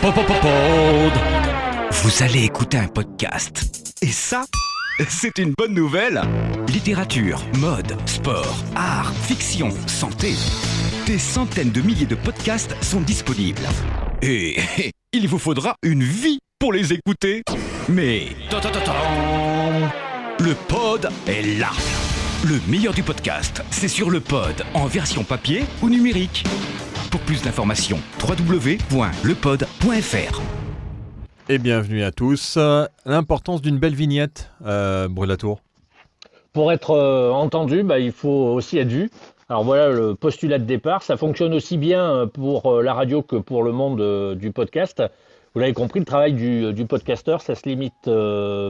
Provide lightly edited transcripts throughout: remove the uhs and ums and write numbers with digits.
Pod. Vous allez écouter un podcast. Et ça, c'est une bonne nouvelle. Littérature, mode, sport, art, fiction, santé. Des centaines de milliers de podcasts sont disponibles. Et il vous faudra une vie pour les écouter. Mais le pod est là. Le meilleur du podcast, c'est sur le pod, en version papier ou numérique. Pour plus d'informations, www.lepod.fr. Et bienvenue à tous. L'importance d'une belle vignette, Brûlatour. Pour être entendu, il faut aussi être vu. Alors voilà le postulat de départ. Ça fonctionne aussi bien pour la radio que pour le monde du podcast. Vous l'avez compris, le travail du podcasteur, ça se limite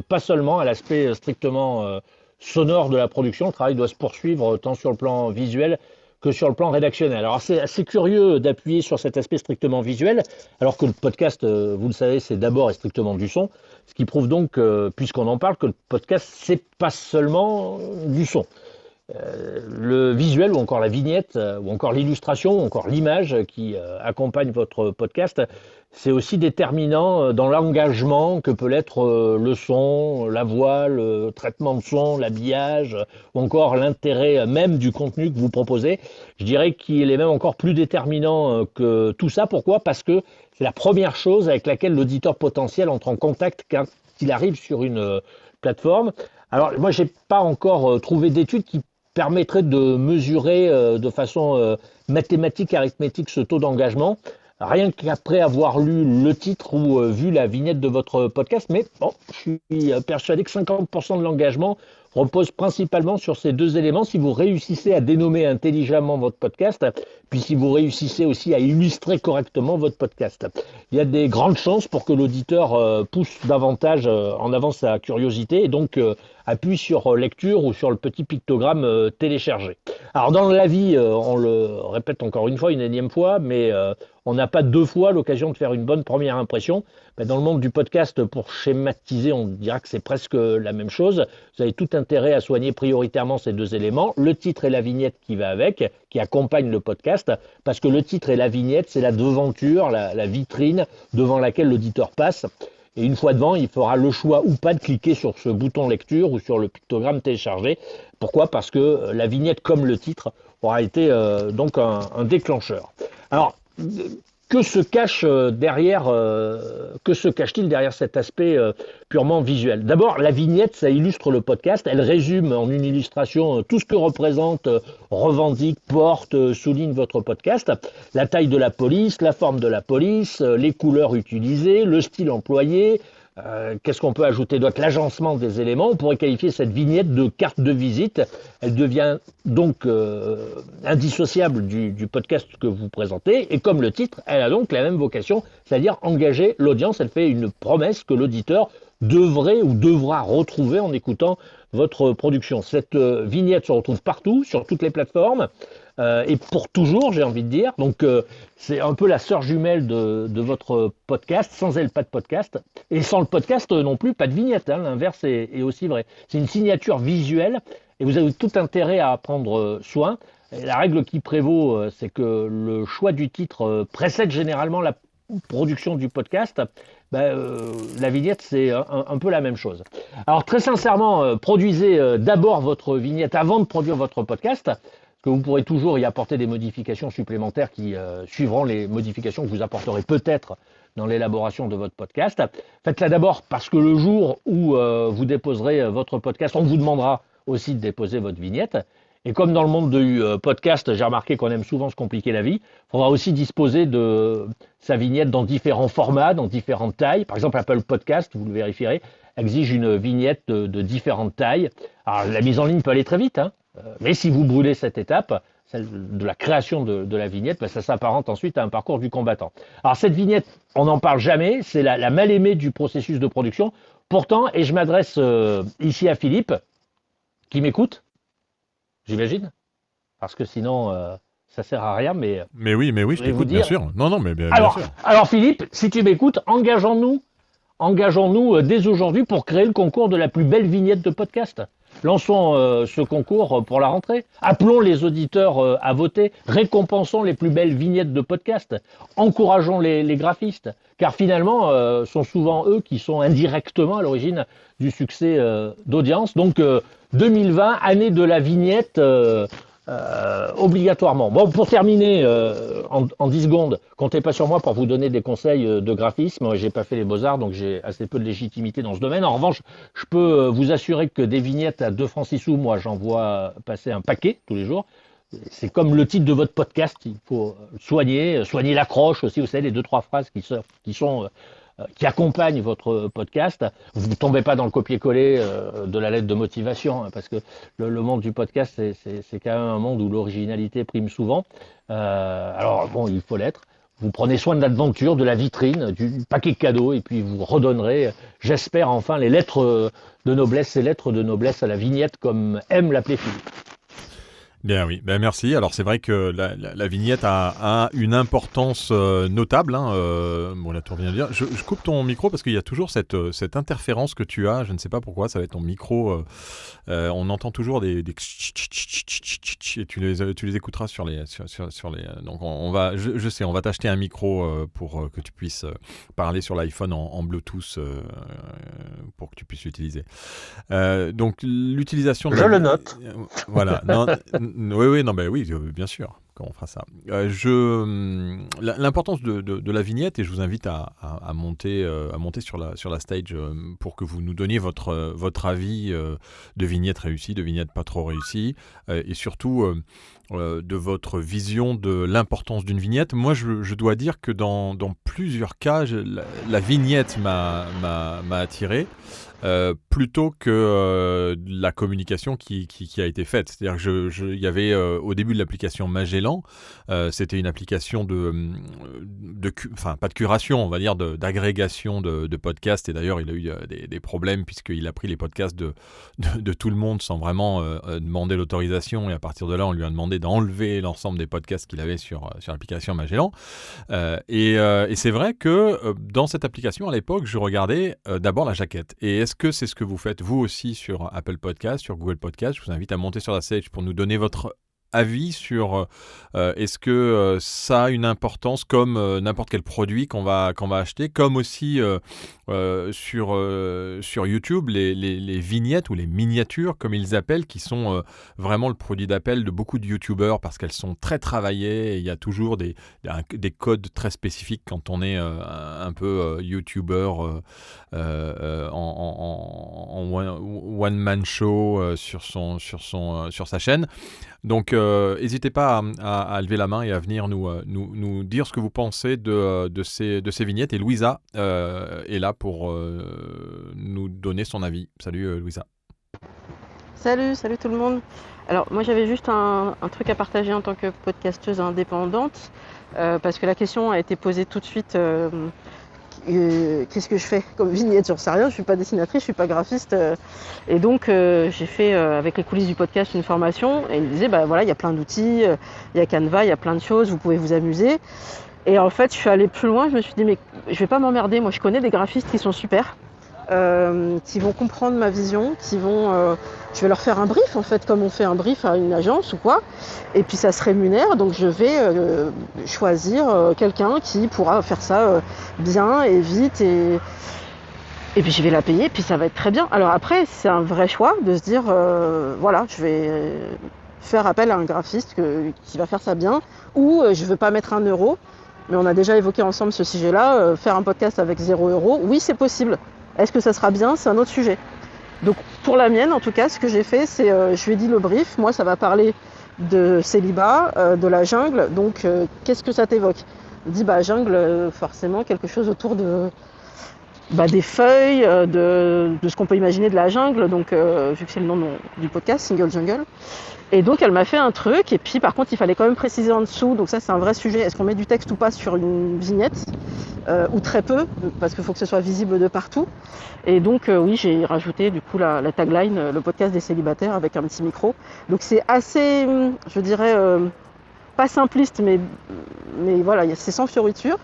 pas seulement à l'aspect strictement sonore de la production. Le travail doit se poursuivre tant sur le plan visuel que sur le plan rédactionnel. Alors c'est assez curieux d'appuyer sur cet aspect strictement visuel, alors que le podcast, vous le savez, c'est d'abord et strictement du son, ce qui prouve donc, puisqu'on en parle, que le podcast, c'est pas seulement du son. Le visuel ou encore la vignette ou encore l'illustration ou encore l'image qui accompagne votre podcast, c'est aussi déterminant dans l'engagement que peut l'être le son, la voix, le traitement de son, l'habillage ou encore l'intérêt même du contenu que vous proposez. Je dirais qu'il est même encore plus déterminant que tout ça. Pourquoi ? Parce que c'est la première chose avec laquelle l'auditeur potentiel entre en contact quand il arrive sur une plateforme. Alors moi, j'ai pas encore trouvé d'études qui permettrait de mesurer de façon mathématique, arithmétique ce taux d'engagement, rien qu'après avoir lu le titre ou vu la vignette de votre podcast. Mais bon, je suis persuadé que 50% de l'engagement repose principalement sur ces deux éléments. Si vous réussissez à dénommer intelligemment votre podcast, puis si vous réussissez aussi à illustrer correctement votre podcast, il y a des grandes chances pour que l'auditeur pousse davantage en avant sa curiosité et donc appuie sur lecture ou sur le petit pictogramme téléchargé. Alors dans la vie, on le répète encore une fois, une énième fois, mais on n'a pas deux fois l'occasion de faire une bonne première impression. Dans le monde du podcast, pour schématiser, on dira que c'est presque la même chose. Vous avez tout intérêt à soigner prioritairement ces deux éléments, le titre et la vignette qui va avec, qui accompagne le podcast, parce que le titre et la vignette, c'est la devanture, la vitrine devant laquelle l'auditeur passe. Et une fois devant, il fera le choix ou pas de cliquer sur ce bouton lecture ou sur le pictogramme téléchargé. Pourquoi ? Parce que la vignette, comme le titre, aura été donc un déclencheur. Alors, que se cache-t-il derrière cet aspect purement visuel ? D'abord, la vignette, ça illustre le podcast. Elle résume en une illustration tout ce que représente, revendique, porte, souligne votre podcast. La taille de la police, la forme de la police, les couleurs utilisées, le style employé. Qu'est-ce qu'on peut ajouter d'autre ? L'agencement des éléments. On pourrait qualifier cette vignette de carte de visite. Elle devient donc indissociable du podcast que vous présentez. Et comme le titre, elle a donc la même vocation, c'est-à-dire engager l'audience. Elle fait une promesse que l'auditeur devrait ou devra retrouver en écoutant votre production. Cette vignette se retrouve partout, sur toutes les plateformes. Et pour toujours, j'ai envie de dire. Donc, c'est un peu la sœur jumelle de votre podcast. Sans elle, pas de podcast. Et sans le podcast non plus, pas de vignette. L'inverse est aussi vrai. C'est une signature visuelle et vous avez tout intérêt à prendre soin. Et la règle qui prévaut, c'est que le choix du titre précède généralement la production du podcast. La vignette, c'est un peu la même chose. Alors, très sincèrement, produisez d'abord votre vignette avant de produire votre podcast. Que vous pourrez toujours y apporter des modifications supplémentaires qui suivront les modifications que vous apporterez peut-être dans l'élaboration de votre podcast. Faites-la d'abord parce que le jour où vous déposerez votre podcast, on vous demandera aussi de déposer votre vignette. Et comme dans le monde du podcast, j'ai remarqué qu'on aime souvent se compliquer la vie, il faudra aussi disposer de sa vignette dans différents formats, dans différentes tailles. Par exemple, Apple Podcast, vous le vérifierez, exige une vignette de différentes tailles. Alors, la mise en ligne peut aller très vite, mais si vous brûlez cette étape, celle de la création de la vignette, ça s'apparente ensuite à un parcours du combattant. Alors cette vignette, on n'en parle jamais, c'est la mal-aimée du processus de production. Pourtant, et je m'adresse ici à Philippe, qui m'écoute, j'imagine, parce que sinon ça sert à rien, mais... Mais oui, je t'écoute, bien sûr. Non, mais bien alors, sûr. Alors Philippe, si tu m'écoutes, engageons-nous dès aujourd'hui pour créer le concours de la plus belle vignette de podcast. Lançons ce concours pour la rentrée. Appelons les auditeurs à voter. Récompensons les plus belles vignettes de podcast. Encourageons les graphistes. Car finalement, sont souvent eux qui sont indirectement à l'origine du succès d'audience. Donc 2020, année de la vignette obligatoirement. Bon, pour terminer en 10 secondes, comptez pas sur moi pour vous donner des conseils de graphisme. J'ai pas fait les beaux-arts, donc j'ai assez peu de légitimité dans ce domaine. En revanche, je peux vous assurer que des vignettes à 2 francs 6 sous, moi j'en vois passer un paquet tous les jours. C'est comme le titre de votre podcast, il faut soigner l'accroche aussi, vous savez, les 2-3 phrases qui accompagnent votre podcast. Vous ne tombez pas dans le copier-coller de la lettre de motivation, hein, parce que le monde du podcast, c'est quand même un monde où l'originalité prime souvent. Alors bon, il faut l'être. Vous prenez soin de l'aventure, de la vitrine, du paquet cadeau, et puis vous redonnerez, j'espère enfin, les lettres de noblesse, ces lettres de noblesse à la vignette, comme aime l'appeler Philippe. Bien oui, ben merci. Alors c'est vrai que la vignette a une importance notable. Bon, la tour vient de dire. Je coupe ton micro parce qu'il y a toujours cette interférence que tu as. Je ne sais pas pourquoi. Ça va être ton micro. On entend toujours des et tu les écouteras sur les. Donc on va. Je sais. On va t'acheter un micro pour que tu puisses parler sur l'iPhone en Bluetooth pour que tu puisses l'utiliser. Donc l'utilisation. Je le note. Voilà. Oui, bien sûr. Quand on fera ça. L'importance de la vignette, et je vous invite à monter sur la stage pour que vous nous donniez votre avis de vignette réussie, de vignette pas trop réussie, et surtout de votre vision de l'importance d'une vignette. Moi, je dois dire que dans plusieurs cas, la vignette m'a attiré. Plutôt que la communication qui a été faite. C'est-à-dire il y avait au début de l'application Magellan, c'était une application pas de curation, on va dire d'agrégation de podcasts, et d'ailleurs il a eu des problèmes puisqu'il a pris les podcasts de tout le monde sans vraiment demander l'autorisation, et à partir de là on lui a demandé d'enlever l'ensemble des podcasts qu'il avait sur l'application Magellan. Et c'est vrai que dans cette application à l'époque je regardais d'abord la jaquette. Et est-ce que c'est ce que vous faites vous aussi sur Apple Podcast, sur Google Podcast? Je vous invite à monter sur la stage pour nous donner votre avis sur est-ce que ça a une importance comme n'importe quel produit qu'on va acheter, comme aussi sur YouTube les vignettes ou les miniatures comme ils appellent, qui sont vraiment le produit d'appel de beaucoup de YouTubeurs parce qu'elles sont très travaillées, et il y a toujours des codes très spécifiques quand on est un peu YouTubeur en one-man show sur sa chaîne. Donc, n'hésitez pas à lever la main et à venir nous dire ce que vous pensez de ces vignettes. Et Louisa est là pour nous donner son avis. Salut Louisa. Salut tout le monde. Alors moi j'avais juste un truc à partager en tant que podcasteuse indépendante, parce que la question a été posée tout de suite. Qu'est-ce que je fais comme vignette? J'en sais rien, je suis pas dessinatrice, je suis pas graphiste, et donc j'ai fait avec les coulisses du podcast une formation, et il me disait voilà, il y a plein d'outils, il y a Canva, il y a plein de choses, vous pouvez vous amuser. Et en fait je suis allée plus loin, je me suis dit mais je vais pas m'emmerder, moi je connais des graphistes qui sont super, qui vont comprendre ma vision, je vais leur faire un brief en fait, comme on fait un brief à une agence ou quoi, et puis ça se rémunère, donc je vais choisir quelqu'un qui pourra faire ça bien et vite, et puis je vais la payer, puis ça va être très bien. Alors après c'est un vrai choix de se dire voilà, je vais faire appel à un graphiste qui va faire ça bien, ou je veux pas mettre 1 euro, mais on a déjà évoqué ensemble ce sujet-là, faire un podcast avec 0 euro, oui c'est possible. Est-ce que ça sera bien? C'est un autre sujet. Donc pour la mienne, en tout cas, ce que j'ai fait, c'est je lui ai dit le brief. Moi, ça va parler de célibat, de la jungle. Donc qu'est-ce que ça t'évoque? Je dis jungle, forcément quelque chose autour de des feuilles, de ce qu'on peut imaginer de la jungle. Donc vu que c'est le nom du podcast, Single Jungle. Et donc elle m'a fait un truc, et puis par contre il fallait quand même préciser en dessous, donc ça c'est un vrai sujet, est-ce qu'on met du texte ou pas sur une vignette, ou très peu, parce qu'il faut que ce soit visible de partout. Et donc oui, j'ai rajouté du coup la tagline, le podcast des célibataires, avec un petit micro. Donc c'est assez, je dirais, pas simpliste, mais voilà, c'est sans fioriture,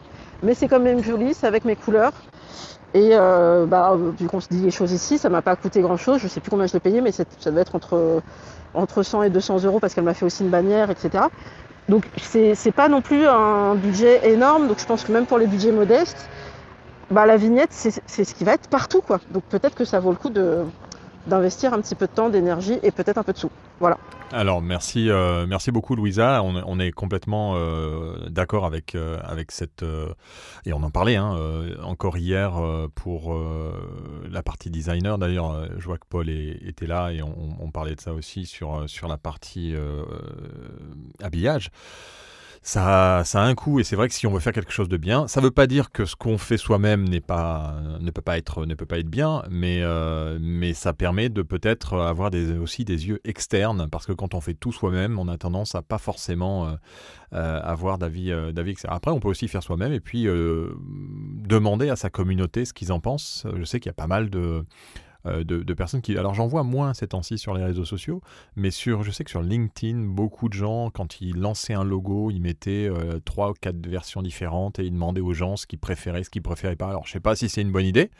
mais c'est quand même joli, c'est avec mes couleurs. Et vu qu'on se dit les choses ici, ça m'a pas coûté grand-chose. Je sais plus combien je l'ai payé, mais ça devait être entre 100 et 200 euros parce qu'elle m'a fait aussi une bannière, etc. Donc c'est pas non plus un budget énorme. Donc je pense que même pour les budgets modestes, la vignette, c'est ce qui va être partout, quoi. Donc peut-être que ça vaut le coup d'investir un petit peu de temps, d'énergie et peut-être un peu de sous. Voilà. Alors merci beaucoup Louisa, on est complètement d'accord avec cette et on en parlait encore hier pour la partie designer. D'ailleurs je vois que Paul était là et on parlait de ça aussi sur la partie habillage. Ça a un coût et c'est vrai que si on veut faire quelque chose de bien, ça ne veut pas dire que ce qu'on fait soi-même ne peut pas être bien, mais ça permet de peut-être avoir aussi des yeux externes parce que quand on fait tout soi-même, on a tendance à pas forcément avoir d'avis externes. Après, on peut aussi faire soi-même et puis demander à sa communauté ce qu'ils en pensent. Je sais qu'il y a pas mal de personnes qui... Alors j'en vois moins ces temps-ci sur les réseaux sociaux, mais je sais que sur LinkedIn, beaucoup de gens, quand ils lançaient un logo, ils mettaient 3 ou 4 versions différentes et ils demandaient aux gens ce qu'ils préféraient, ce qu'ils préféraient pas. Alors je sais pas si c'est une bonne idée.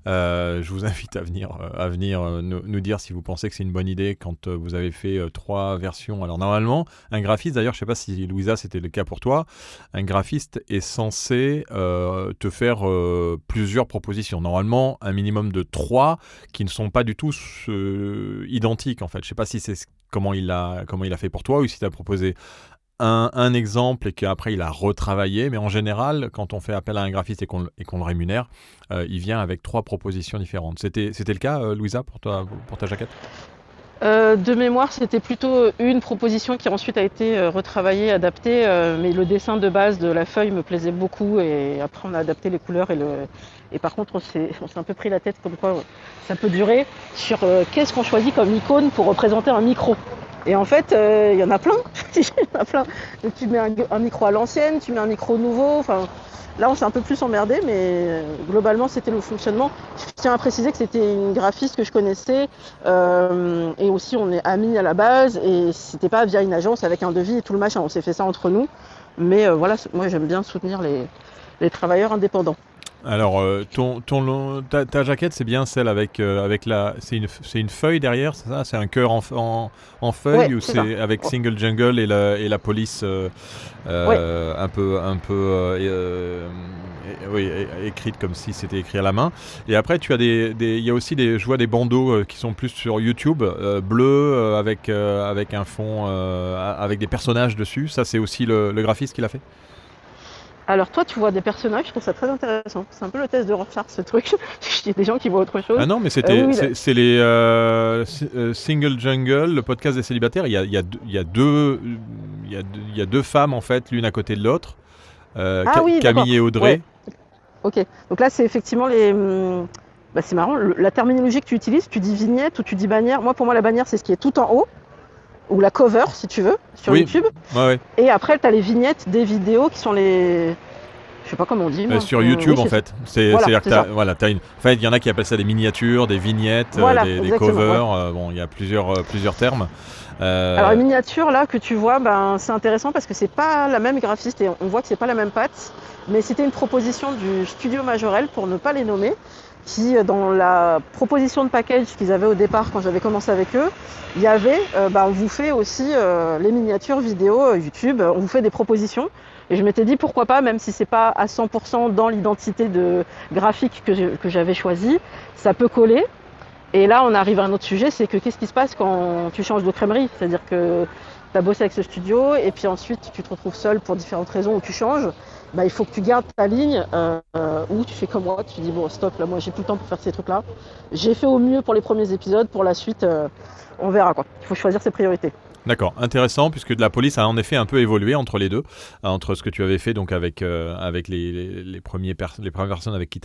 Je vous invite à venir nous dire si vous pensez que c'est une bonne idée quand vous avez fait 3 versions. Alors normalement, un graphiste, d'ailleurs, je sais pas si Louisa c'était le cas pour toi, un graphiste est censé te faire plusieurs propositions. Normalement, un minimum de 3 qui ne sont pas du tout identiques en fait. Je sais pas si c'est comment il a fait pour toi ou si tu as proposé un exemple et qu'après il a retravaillé, mais en général quand on fait appel à un graphiste et qu'on le rémunère, il vient avec 3 propositions différentes. C'était le cas Louisa pour ta jaquette? De mémoire, c'était plutôt une proposition qui ensuite a été retravaillée, adaptée, mais le dessin de base de la feuille me plaisait beaucoup et après on a adapté les couleurs et par contre on s'est un peu pris la tête comme quoi ça peut durer sur qu'est-ce qu'on choisit comme icône pour représenter un micro. Et en fait, il y en a plein. Il y en a plein. Donc, tu mets un micro à l'ancienne, tu mets un micro nouveau. Enfin, là, on s'est un peu plus emmerdé, mais globalement, c'était le fonctionnement. Je tiens à préciser que c'était une graphiste que je connaissais. Et aussi, on est amis à la base. Et c'était pas via une agence avec un devis et tout le machin. On s'est fait ça entre nous. Mais voilà, moi, j'aime bien soutenir les travailleurs indépendants. Alors, ta jaquette, c'est bien celle avec c'est une feuille derrière, c'est ça? C'est un cœur en feuille, Ouais, ou c'est c'est ça. avec Single Jungle et la police un peu oui, écrite comme si c'était écrit à la main. Et après, tu as il y a aussi je vois des bandeaux qui sont plus sur YouTube, bleus avec un fond avec des personnages dessus. Ça, c'est aussi le graphiste qui l'a fait? Alors toi, tu vois des personnages, je trouve ça très intéressant. C'est un peu le test de Rorschach, ce truc. Il y a des gens qui voient autre chose. Ah non, mais c'est les Single Jungle, le podcast des célibataires. Il y a deux femmes en fait, l'une à côté de l'autre, Oui, Camille et Audrey. Ouais. Ok, donc là c'est effectivement c'est marrant, la terminologie que tu utilises, tu dis vignette ou tu dis bannière. Moi, pour moi, la bannière, c'est ce qui est tout en haut, ou la cover, si tu veux, sur YouTube. Ouais. Et après, tu as les vignettes des vidéos qui sont les... Je sais pas comment on dit. Sur YouTube, oui, en fait. Voilà, C'est-à-dire que en fait, il y en a qui appellent ça des miniatures, des vignettes, des covers. Bon, il y a plusieurs termes. Alors, les miniatures, là, que tu vois, c'est intéressant parce que c'est pas la même graphiste et on voit que c'est pas la même patte. Mais c'était une proposition du studio Majorel, pour ne pas les nommer, qui, dans la proposition de package qu'ils avaient au départ quand j'avais commencé avec eux, il y avait, on vous fait aussi les miniatures vidéo YouTube, on vous fait des propositions. Et je m'étais dit pourquoi pas, même si c'est pas à 100% dans l'identité de graphique que j'avais choisi, ça peut coller. Et là, on arrive à un autre sujet, c'est que qu'est-ce qui se passe quand tu changes de crèmerie? C'est-à-dire que tu as bossé avec ce studio et puis ensuite tu te retrouves seul pour différentes raisons où tu changes. Il faut que tu gardes ta ligne ou tu fais comme moi, tu dis bon stop, là moi j'ai plus le temps pour faire ces trucs-là. J'ai fait au mieux pour les premiers épisodes, pour la suite on verra quoi. Il faut choisir ses priorités. D'accord, intéressant, puisque la police a en effet un peu évolué entre les deux, entre ce que tu avais fait donc avec les premières personnes avec qui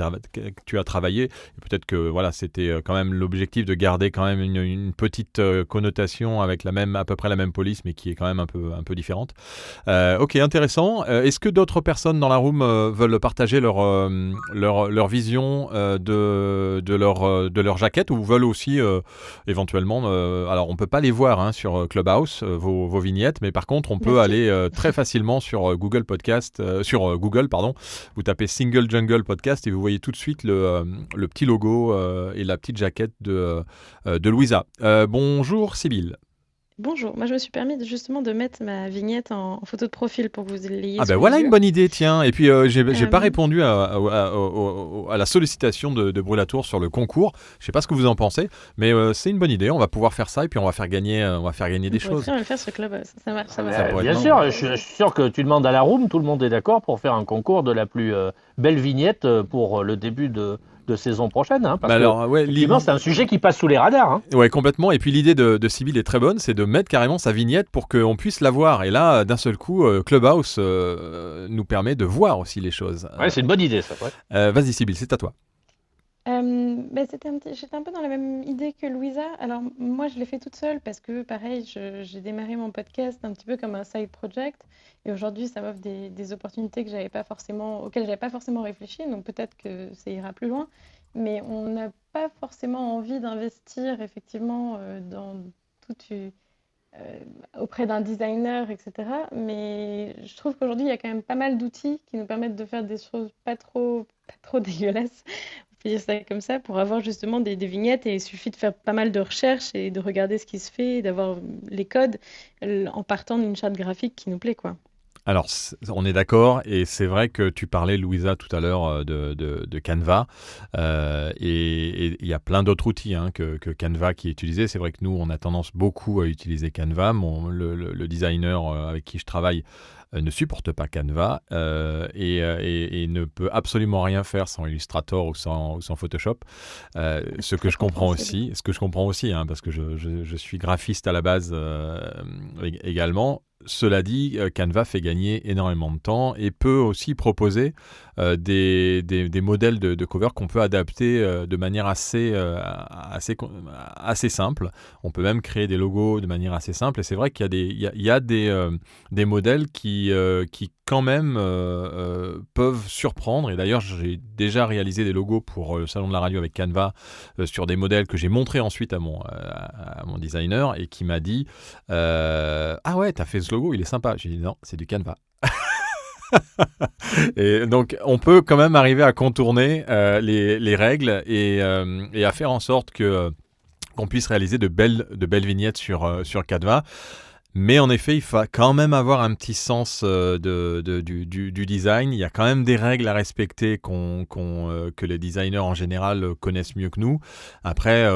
tu as travaillé, et peut-être que voilà, c'était quand même l'objectif de garder quand même une petite connotation avec à peu près la même police, mais qui est quand même un peu différente. Ok, intéressant. Est-ce que d'autres personnes dans la room veulent partager leur vision de leur jaquette, ou veulent aussi éventuellement, alors on peut pas les voir sur Clubhouse, tous vos vignettes, mais par contre, on peut Merci. aller très facilement sur Google Podcast, sur Google, pardon. Vous tapez Single Jungle Podcast et vous voyez tout de suite le petit logo et la petite jaquette de Louisa. Bonjour Sybille. Bonjour, moi je me suis permis justement de mettre ma vignette en photo de profil pour que vous l'ayez Ah sous ben les voilà yeux. une bonne idée, tiens. Et puis j'ai pas Euh, répondu à la sollicitation de Brûlatour sur le concours. Je sais pas ce que vous en pensez, mais c'est une bonne idée. On va pouvoir faire ça et puis on va faire gagner des on pourrait choses. très bien le faire sur Clubhouse, ça marche, ça Ah, marche. Ça pourrait bien être sûr, je suis sûr que tu demandes à la room, tout le monde est d'accord pour faire un concours de la plus belle vignette pour le début de saison prochaine. Hein, parce Bah que, alors, ouais, effectivement, c'est un sujet qui passe sous les radars. Hein. ouais, complètement. Et puis l'idée de Sybille est très bonne, c'est de mettre carrément sa vignette pour qu'on puisse la voir. Et là, d'un seul coup, Clubhouse nous permet de voir aussi les choses. Ouais, c'est une bonne idée, ça. Ouais. Vas-y Sybille, c'est à toi. J'étais un peu dans la même idée que Louisa. Alors moi je l'ai fait toute seule parce que pareil, j'ai démarré mon podcast un petit peu comme un side project et aujourd'hui ça m'offre des opportunités auxquelles j'avais pas forcément réfléchi, donc peut-être que ça ira plus loin. Mais on n'a pas forcément envie d'investir effectivement auprès d'un designer, etc. Mais je trouve qu'aujourd'hui il y a quand même pas mal d'outils qui nous permettent de faire des choses pas trop dégueulasses, on peut dire ça comme ça, pour avoir justement des vignettes, et il suffit de faire pas mal de recherches et de regarder ce qui se fait, et d'avoir les codes en partant d'une charte graphique qui nous plaît, quoi. Alors, on est d'accord, et c'est vrai que tu parlais, Louisa, tout à l'heure de Canva, et il y a plein d'autres outils que Canva qui est utilisé. C'est vrai que nous, on a tendance beaucoup à utiliser Canva. Le designer avec qui je travaille ne supporte pas Canva et ne peut absolument rien faire sans Illustrator ou sans Photoshop. Ce que je comprends aussi, parce que je suis graphiste à la base également. Cela dit, Canva fait gagner énormément de temps et peut aussi proposer des modèles de cover qu'on peut adapter de manière assez simple. On peut même créer des logos de manière assez simple. Et c'est vrai qu'il y a des modèles qui quand même peuvent surprendre. Et d'ailleurs, j'ai déjà réalisé des logos pour le Salon de la Radio avec Canva sur des modèles que j'ai montrés ensuite à mon designer et qui m'a dit ah ouais, t'as fait ce logo, il est sympa. J'ai dit non, c'est du Canva. Et donc, on peut quand même arriver à contourner les règles et à faire en sorte qu'on puisse réaliser de belles vignettes sur Canva. Mais en effet, il faut quand même avoir un petit sens du design. Il y a quand même des règles à respecter que les designers en général connaissent mieux que nous. Après,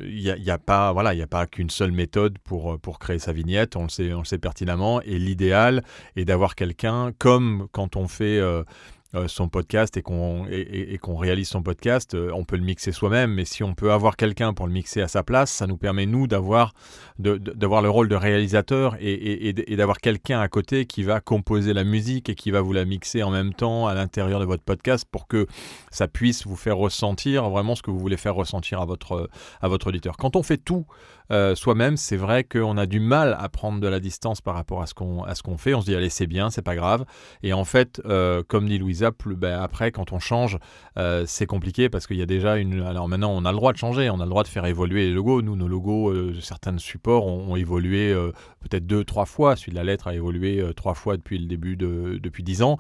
il y a pas qu'une seule méthode pour créer sa vignette. On le sait pertinemment. Et l'idéal est d'avoir quelqu'un, comme quand on fait son podcast et qu'on réalise son podcast, on peut le mixer soi-même, mais si on peut avoir quelqu'un pour le mixer à sa place, ça nous permet, nous, d'avoir le rôle de réalisateur et d'avoir quelqu'un à côté qui va composer la musique et qui va vous la mixer en même temps à l'intérieur de votre podcast pour que ça puisse vous faire ressentir vraiment ce que vous voulez faire ressentir à votre auditeur. Quand on fait tout soi-même, c'est vrai qu'on a du mal à prendre de la distance par rapport à ce qu'on fait. On se dit, allez, c'est bien, c'est pas grave. Et en fait, comme dit Louisa, après, quand on change, c'est compliqué parce qu'il y a déjà Alors maintenant, on a le droit de changer, on a le droit de faire évoluer les logos. Nous, nos logos, certains supports ont évolué peut-être 2-3 fois. Celui de la lettre a évolué 3 fois depuis le début depuis 10 ans.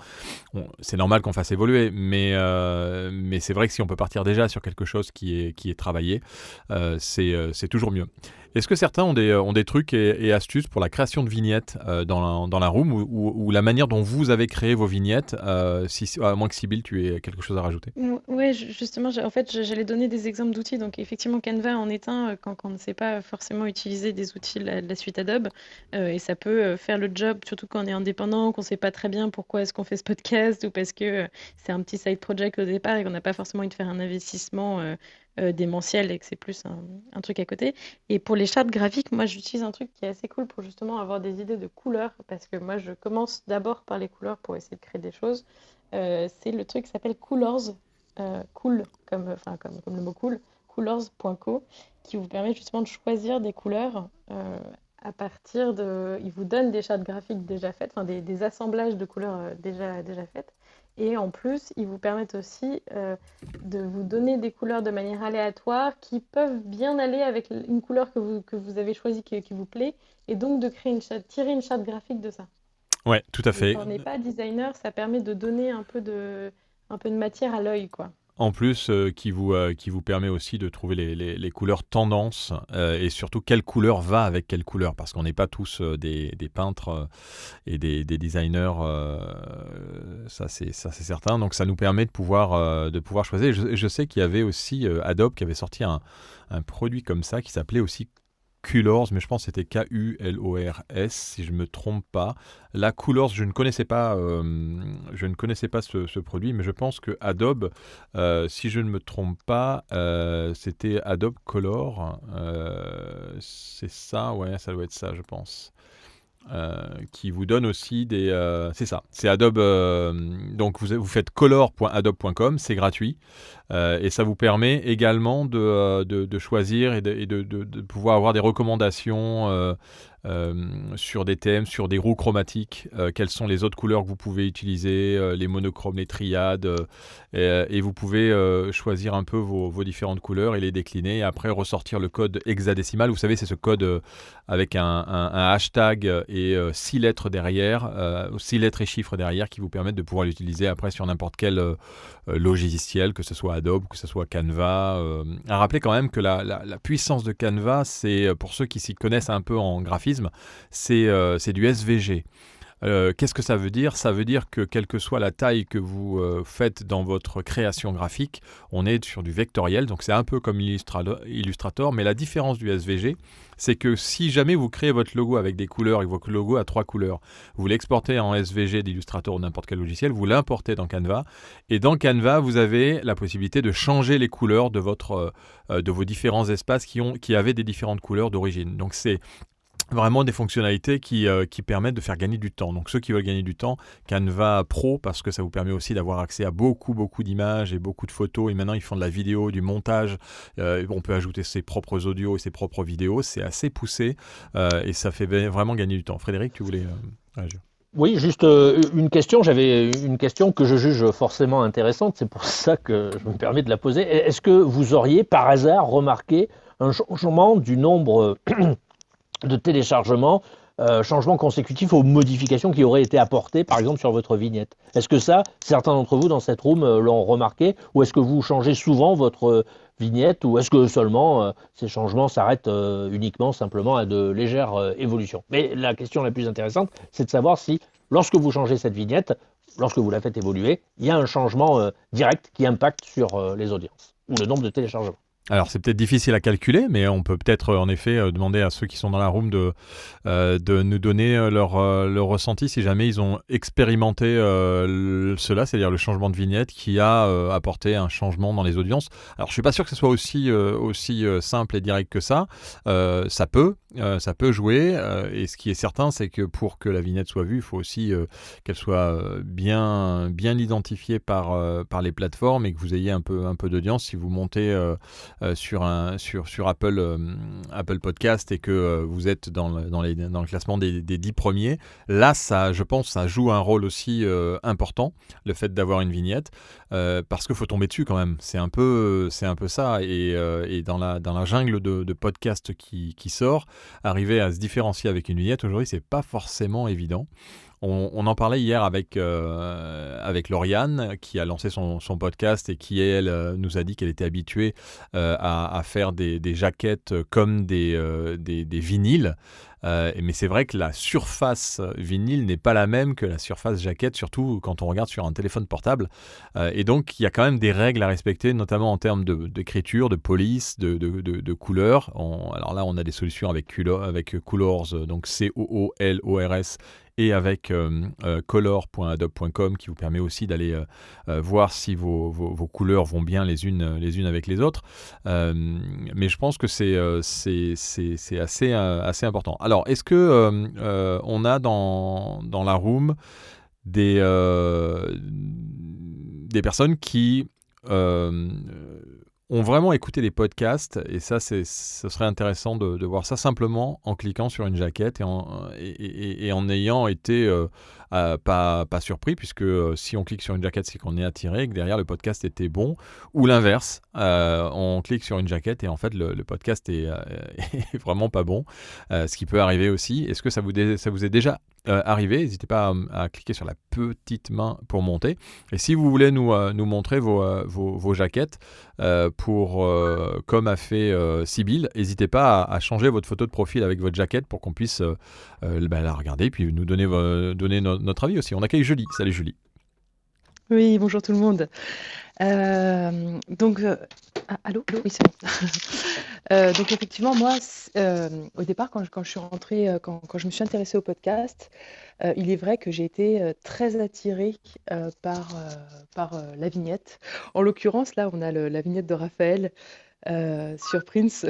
C'est normal qu'on fasse évoluer, mais c'est vrai que si on peut partir déjà sur quelque chose qui est travaillé, c'est toujours mieux. Est-ce que certains ont des trucs et astuces pour la création de vignettes dans la room ou la manière dont vous avez créé vos vignettes, à moins que Sybille, tu aies quelque chose à rajouter? Ouais, justement, j'allais donner des exemples d'outils. Donc, effectivement, Canva en est un quand on ne sait pas forcément utiliser des outils de la suite Adobe. Et ça peut faire le job, surtout quand on est indépendant, qu'on ne sait pas très bien pourquoi est-ce qu'on fait ce podcast ou parce que c'est un petit side project au départ et qu'on n'a pas forcément envie de faire un investissement démentiel et que c'est plus un truc à côté. Et pour les chartes graphiques, moi, j'utilise un truc qui est assez cool pour justement avoir des idées de couleurs parce que moi, je commence d'abord par les couleurs pour essayer de créer des choses. C'est le truc qui s'appelle Coolors, cool comme le mot cool, coolors.co, qui vous permet justement de choisir des couleurs à partir de... Il vous donne des chartes graphiques déjà faites, enfin des assemblages de couleurs déjà faites, Et en plus, ils vous permettent aussi de vous donner des couleurs de manière aléatoire qui peuvent bien aller avec une couleur que vous avez choisie qui vous plaît, et donc de créer tirer une charte graphique de ça. Ouais, tout à Et fait. quand on n'est pas designer, ça permet de donner un peu de matière à l'œil, quoi. En plus, qui vous permet aussi de trouver les couleurs tendances et surtout quelle couleur va avec quelle couleur, parce qu'on n'est pas tous des peintres et des designers, ça c'est certain. Donc ça nous permet de pouvoir choisir. Je sais qu'il y avait aussi Adobe qui avait sorti un produit comme ça qui s'appelait aussi Colors, mais je pense que c'était Kulors, si je ne me trompe pas. La Colors, je ne connaissais pas ce produit, mais je pense que Adobe, si je ne me trompe pas, c'était Adobe Color. C'est ça, ouais, ça doit être ça, je pense. Qui vous donne aussi des... c'est ça, c'est Adobe. Donc vous faites color.adobe.com, c'est gratuit. Et ça vous permet également de choisir et de pouvoir avoir des recommandations sur des thèmes, sur des roues chromatiques, quelles sont les autres couleurs que vous pouvez utiliser, les monochromes, les triades, et vous pouvez choisir un peu vos différentes couleurs et les décliner, et après ressortir le code hexadécimal. Vous savez, c'est ce code avec un hashtag et 6 lettres derrière, 6 lettres et chiffres derrière, qui vous permettent de pouvoir l'utiliser après sur n'importe quel logiciel, que ce soit Adobe, que ce soit Canva. À rappeler quand même que la puissance de Canva, c'est, pour ceux qui s'y connaissent un peu en graphisme, c'est du SVG. Qu'est-ce que ça veut dire ? Ça veut dire que quelle que soit la taille que vous faites dans votre création graphique, on est sur du vectoriel, donc c'est un peu comme Illustrator, mais la différence du SVG, c'est que si jamais vous créez votre logo avec des couleurs et votre logo a 3 couleurs, vous l'exportez en SVG d'Illustrator ou n'importe quel logiciel, vous l'importez dans Canva, et dans Canva, vous avez la possibilité de changer les couleurs de vos différents espaces qui avaient des différentes couleurs d'origine. Donc c'est vraiment des fonctionnalités qui permettent de faire gagner du temps. Donc ceux qui veulent gagner du temps, Canva Pro, parce que ça vous permet aussi d'avoir accès à beaucoup d'images et beaucoup de photos. Et maintenant, ils font de la vidéo, du montage. On peut ajouter ses propres audios et ses propres vidéos. C'est assez poussé et ça fait vraiment gagner du temps. Frédéric, tu voulais réagir ? Oui, juste une question. J'avais une question que je juge forcément intéressante. C'est pour ça que je me permets de la poser. Est-ce que vous auriez par hasard remarqué un changement du nombre de téléchargements, changements consécutifs aux modifications qui auraient été apportées, par exemple, sur votre vignette? Est-ce que ça, certains d'entre vous dans cette room l'ont remarqué, ou est-ce que vous changez souvent votre vignette, ou est-ce que seulement ces changements s'arrêtent uniquement, simplement à de légères évolutions? Mais la question la plus intéressante, c'est de savoir si, lorsque vous changez cette vignette, lorsque vous la faites évoluer, il y a un changement direct qui impacte sur les audiences, ou le nombre de téléchargements. Alors, c'est peut-être difficile à calculer, mais on peut peut-être en effet demander à ceux qui sont dans la room de nous donner leur ressenti si jamais ils ont expérimenté cela, c'est-à-dire le changement de vignette qui a apporté un changement dans les audiences. Alors, je ne suis pas sûr que ce soit aussi simple et direct que ça. Ça peut jouer. Et ce qui est certain, c'est que pour que la vignette soit vue, il faut aussi qu'elle soit bien identifiée par les plateformes et que vous ayez un peu d'audience. Si vous montez sur Apple Podcast et que vous êtes dans le classement des 10 premiers, là, je pense, ça joue un rôle aussi important, le fait d'avoir une vignette, parce qu'il faut tomber dessus quand même. C'est un peu ça. Et dans la jungle de podcasts qui sort, arriver à se différencier avec une vignette, aujourd'hui, c'est pas forcément évident. On en parlait hier avec Lauriane, qui a lancé son podcast et qui, elle, nous a dit qu'elle était habituée à faire des jaquettes comme des vinyles. Mais c'est vrai que la surface vinyle n'est pas la même que la surface jaquette, surtout quand on regarde sur un téléphone portable. Et donc, il y a quand même des règles à respecter, notamment en termes d'écriture, de police, de couleurs. Alors là, on a des solutions avec Colors, donc COOLORS, et avec color.adobe.com qui vous permet aussi d'aller voir si vos couleurs vont bien les unes avec les autres. Mais je pense que c'est assez important. Alors, est-ce que on a dans la room des personnes qui ont vraiment écouté les podcasts, et ça, ce serait intéressant de voir ça simplement en cliquant sur une jaquette et en ayant été pas surpris, puisque si on clique sur une jaquette, c'est qu'on est attiré, et que derrière le podcast était bon, ou l'inverse, on clique sur une jaquette et en fait le podcast est est vraiment pas bon, ce qui peut arriver aussi. Est-ce que ça vous est déjà arrivé? N'hésitez pas à cliquer sur la petite main pour monter. Et si vous voulez nous montrer vos jaquettes, comme a fait Sybille, n'hésitez pas à changer votre photo de profil avec votre jaquette pour qu'on puisse la regarder et puis nous donner notre avis aussi. On accueille Julie. Salut Julie. Oui, bonjour tout le monde. Allô? Oui, c'est bon. Donc effectivement, moi, au départ, quand je suis rentrée, quand je me suis intéressée au podcast, il est vrai que j'ai été très attirée par la vignette. En l'occurrence, là, on a la vignette de Raphaël sur Prince,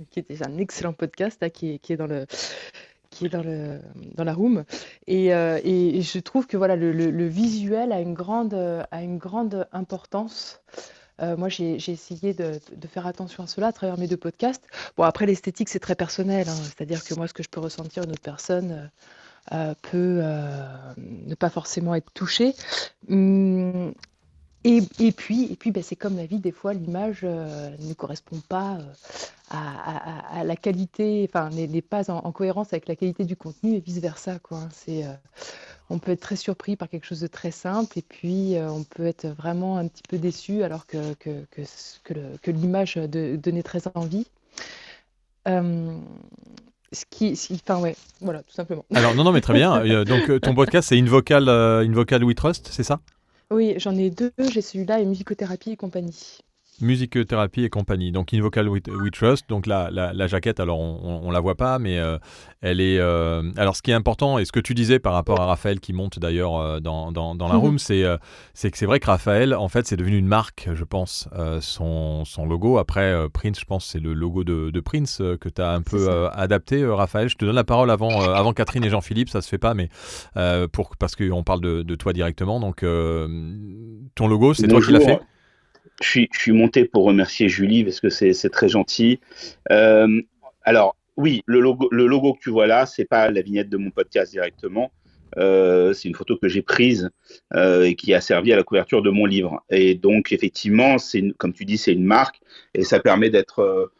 qui est déjà un excellent podcast, là, qui est dans la room, et je trouve que voilà, le visuel a une grande importance. Moi, j'ai essayé de faire attention à cela à travers mes 2 podcasts. Bon, après, l'esthétique, c'est très personnel, hein, c'est-à-dire que moi, ce que je peux ressentir, une autre personne peut ne pas forcément être touchée. Et puis c'est comme la vie, des fois, l'image ne correspond pas à la qualité, enfin, n'est pas en cohérence avec la qualité du contenu et vice-versa, quoi. On peut être très surpris par quelque chose de très simple, et puis on peut être vraiment un petit peu déçu alors que l'image donnait très envie. Enfin, ouais, voilà, tout simplement. Alors, non, mais très bien. Donc, ton podcast, c'est Invocal We Trust, c'est ça? Oui, j'en ai 2. J'ai celui-là et Musicothérapie et compagnie. Musicothérapie et compagnie. Donc Invocal We Trust. Donc la jaquette, alors on la voit pas, mais elle est. Alors ce qui est important, et ce que tu disais par rapport à Raphaël qui monte d'ailleurs dans la room, c'est que c'est vrai que Raphaël, en fait, c'est devenu une marque, je pense, son logo. Après, Prince, je pense, c'est le logo de Prince que tu as un peu adapté, Raphaël. Je te donne la parole avant Catherine et Jean-Philippe, ça se fait pas, mais parce qu'on parle de toi directement. Donc ton logo, c'est toi qui l'as fait? Je suis monté pour remercier Julie parce que c'est très gentil. Alors oui, le logo que tu vois là, c'est pas la vignette de mon podcast directement. C'est une photo que j'ai prise et qui a servi à la couverture de mon livre. Et donc effectivement, comme tu dis, c'est une marque et ça permet d'être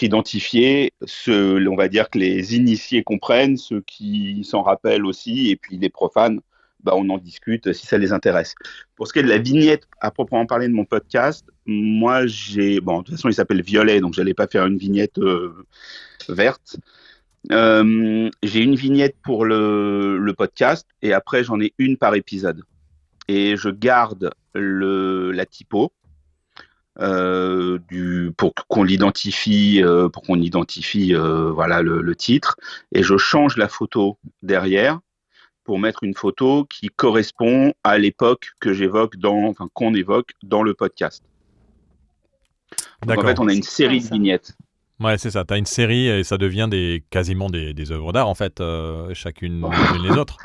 identifié. On va dire que les initiés comprennent, ceux qui s'en rappellent aussi, et puis les profanes, on en discute si ça les intéresse. Pour ce qui est de la vignette à proprement parler de mon podcast, moi de toute façon il s'appelle Violet, donc je n'allais pas faire une vignette verte. J'ai une vignette pour le podcast, et après j'en ai une par épisode. Et je garde la typo pour qu'on identifie voilà le titre, et je change la photo derrière pour mettre une photo qui correspond à l'époque qu'on évoque dans le podcast. Donc en fait, on a une série de vignettes. Ouais, c'est ça. Tu as une série et ça devient quasiment des œuvres d'art, en fait, chacune les autres.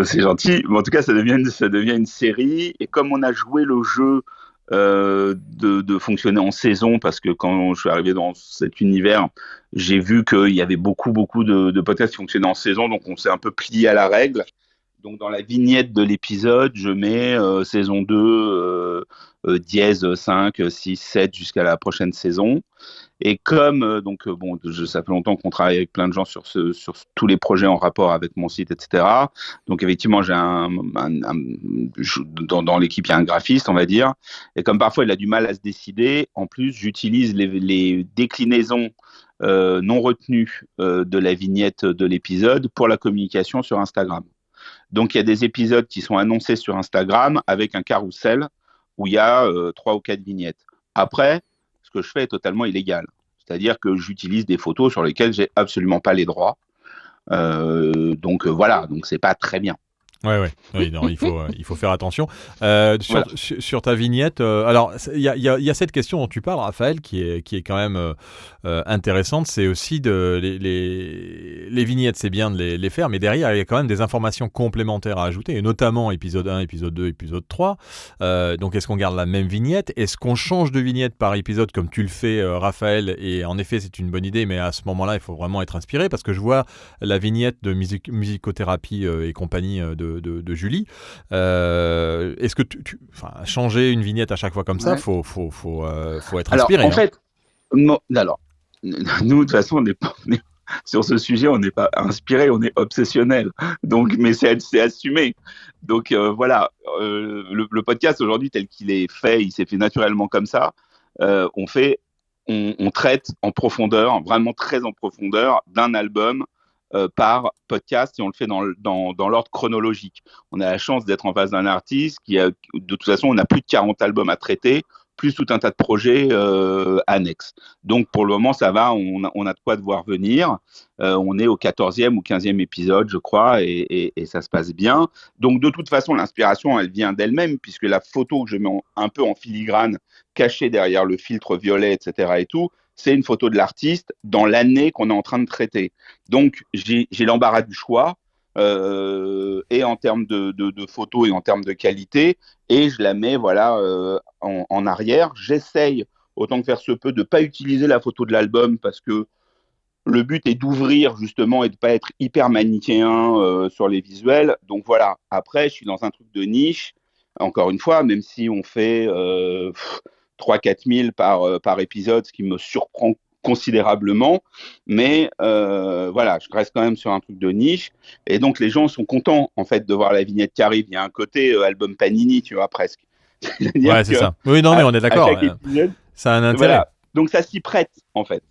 C'est gentil. Mais en tout cas, ça devient une série. Et comme on a joué le jeu de fonctionner en saison, parce que quand je suis arrivé dans cet univers, j'ai vu qu'il y avait beaucoup de podcasts qui fonctionnaient en saison, donc on s'est un peu plié à la règle. Donc dans la vignette de l'épisode, je mets saison 2, dièse 5, 6, 7 jusqu'à la prochaine saison. Et comme ça fait longtemps qu'on travaille avec plein de gens sur tous les projets en rapport avec mon site, etc. Donc effectivement, j'ai dans l'équipe, il y a un graphiste, on va dire. Et comme parfois il a du mal à se décider, en plus j'utilise les déclinaisons non retenues de la vignette de l'épisode pour la communication sur Instagram. Donc il y a des épisodes qui sont annoncés sur Instagram avec un carrousel où il y a 3 ou 4 vignettes. Après, ce que je fais est totalement illégal. C'est-à-dire que j'utilise des photos sur lesquelles j'ai absolument pas les droits. Donc c'est pas très bien. Oui, non, il faut faire attention. Voilà. Sur ta vignette, alors il y a cette question dont tu parles, Raphaël, qui est quand même intéressante. C'est aussi les vignettes, c'est bien de les faire, mais derrière, il y a quand même des informations complémentaires à ajouter, et notamment épisode 1, épisode 2, épisode 3. Donc, est-ce qu'on garde la même vignette? Est-ce qu'on change de vignette par épisode, comme tu le fais, Raphaël? Et en effet, c'est une bonne idée, mais à ce moment-là, il faut vraiment être inspiré, parce que je vois la vignette de musicothérapie et compagnie de Julie. Est-ce que changer une vignette à chaque fois comme ça, faut être inspiré. En fait, nous, de toute façon, sur ce sujet, on n'est pas inspiré, on est obsessionnel. Donc, mais c'est assumé. Donc voilà, le podcast aujourd'hui tel qu'il est fait, il s'est fait naturellement comme ça. On traite en profondeur, vraiment très en profondeur, d'un album par podcast, et on le fait dans l'ordre chronologique. On a la chance d'être en face d'un artiste qui a, de toute façon, on a plus de 40 albums à traiter, plus tout un tas de projets annexes. Donc pour le moment, ça va, on a de quoi devoir venir. On est au 14e ou 15e épisode, je crois, et ça se passe bien. Donc de toute façon, l'inspiration, elle vient d'elle-même, puisque la photo que je mets un peu en filigrane, cachée derrière le filtre violet, etc. et tout, c'est une photo de l'artiste dans l'année qu'on est en train de traiter. Donc, j'ai l'embarras du choix, et en termes de photos et en termes de qualité, et je la mets en arrière. J'essaye, autant que faire se peut, de ne pas utiliser la photo de l'album, parce que le but est d'ouvrir justement et de ne pas être hyper manichéen sur les visuels. Donc voilà, après, je suis dans un truc de niche, encore une fois, même si on fait 3-4 000 par épisode, ce qui me surprend considérablement, mais voilà, je reste quand même sur un truc de niche, et donc les gens sont contents en fait de voir la vignette qui arrive. Il y a un côté album Panini, tu vois, presque. Ouais, c'est ça. Oui, non, mais on est d'accord. Épisode, ça a un intérêt. Voilà. Donc ça s'y prête en fait.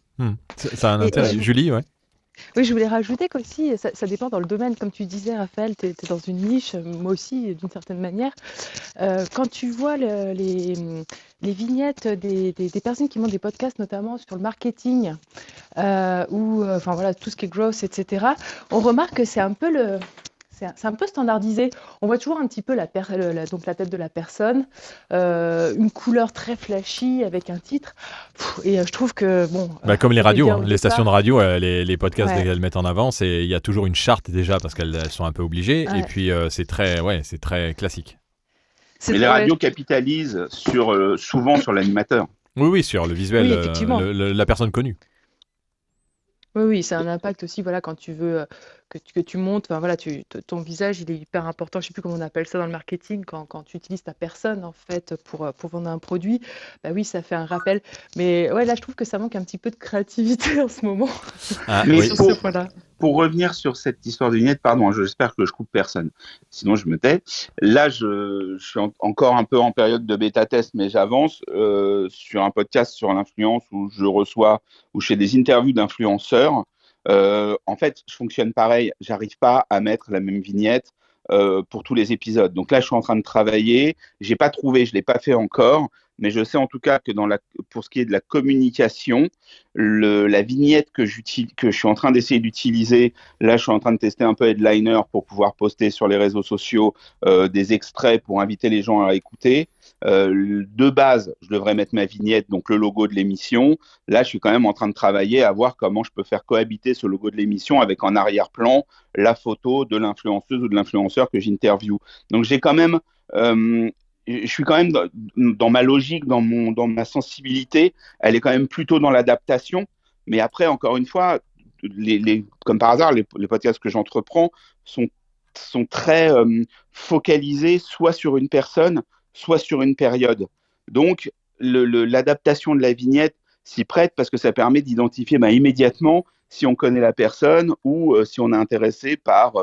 Ça a un intérêt. Julie, ouais. Oui, je voulais rajouter qu'aussi, ça dépend dans le domaine, comme tu disais, Raphaël, tu es dans une niche, moi aussi, d'une certaine manière. Quand tu vois les vignettes des personnes qui montent des podcasts, notamment sur le marketing, ou enfin voilà, tout ce qui est growth, etc., on remarque que c'est un peu c'est un peu standardisé. On voit toujours un petit peu donc la tête de la personne, une couleur très flashy avec un titre. Et je trouve que bon. Comme les radios, les stations de radio, les podcasts qu'elles mettent en avant, il y a toujours une charte déjà parce qu'elles sont un peu obligées. Ouais. Et puis c'est très classique. Mais les radios capitalisent souvent sur l'animateur. Oui, sur le visuel, la personne connue. Oui, c'est un impact aussi, voilà, quand tu veux que tu montes, enfin, voilà, ton visage, il est hyper important, je ne sais plus comment on appelle ça dans le marketing, quand tu utilises ta personne, en fait, pour vendre un produit, bah oui, ça fait un rappel. Mais ouais, là, je trouve que ça manque un petit peu de créativité en ce moment. Mais sur ce point-là. Pour revenir sur cette histoire de vignette, pardon, j'espère que je coupe personne, sinon je me tais. Là, je suis encore un peu en période de bêta-test, mais j'avance sur un podcast sur l'influence où je fais des interviews d'influenceurs. En fait, je fonctionne pareil, j'arrive pas à mettre la même vignette pour tous les épisodes. Donc là, je suis en train de travailler, j'ai pas trouvé, je l'ai pas fait encore, mais je sais en tout cas que pour ce qui est de la communication, la vignette que je suis en train d'essayer d'utiliser, là je suis en train de tester un peu Headliner pour pouvoir poster sur les réseaux sociaux des extraits pour inviter les gens à écouter. De base, je devrais mettre ma vignette, donc le logo de l'émission. Là, je suis quand même en train de travailler à voir comment je peux faire cohabiter ce logo de l'émission avec en arrière-plan la photo de l'influenceuse ou de l'influenceur que j'interviewe. Donc j'ai quand même... je suis quand même dans ma logique, dans ma sensibilité, elle est quand même plutôt dans l'adaptation. Mais après, encore une fois, comme par hasard, les podcasts que j'entreprends sont très focalisés soit sur une personne, soit sur une période. Donc, l'adaptation de la vignette s'y prête parce que ça permet d'identifier immédiatement si on connaît la personne ou si on est intéressé par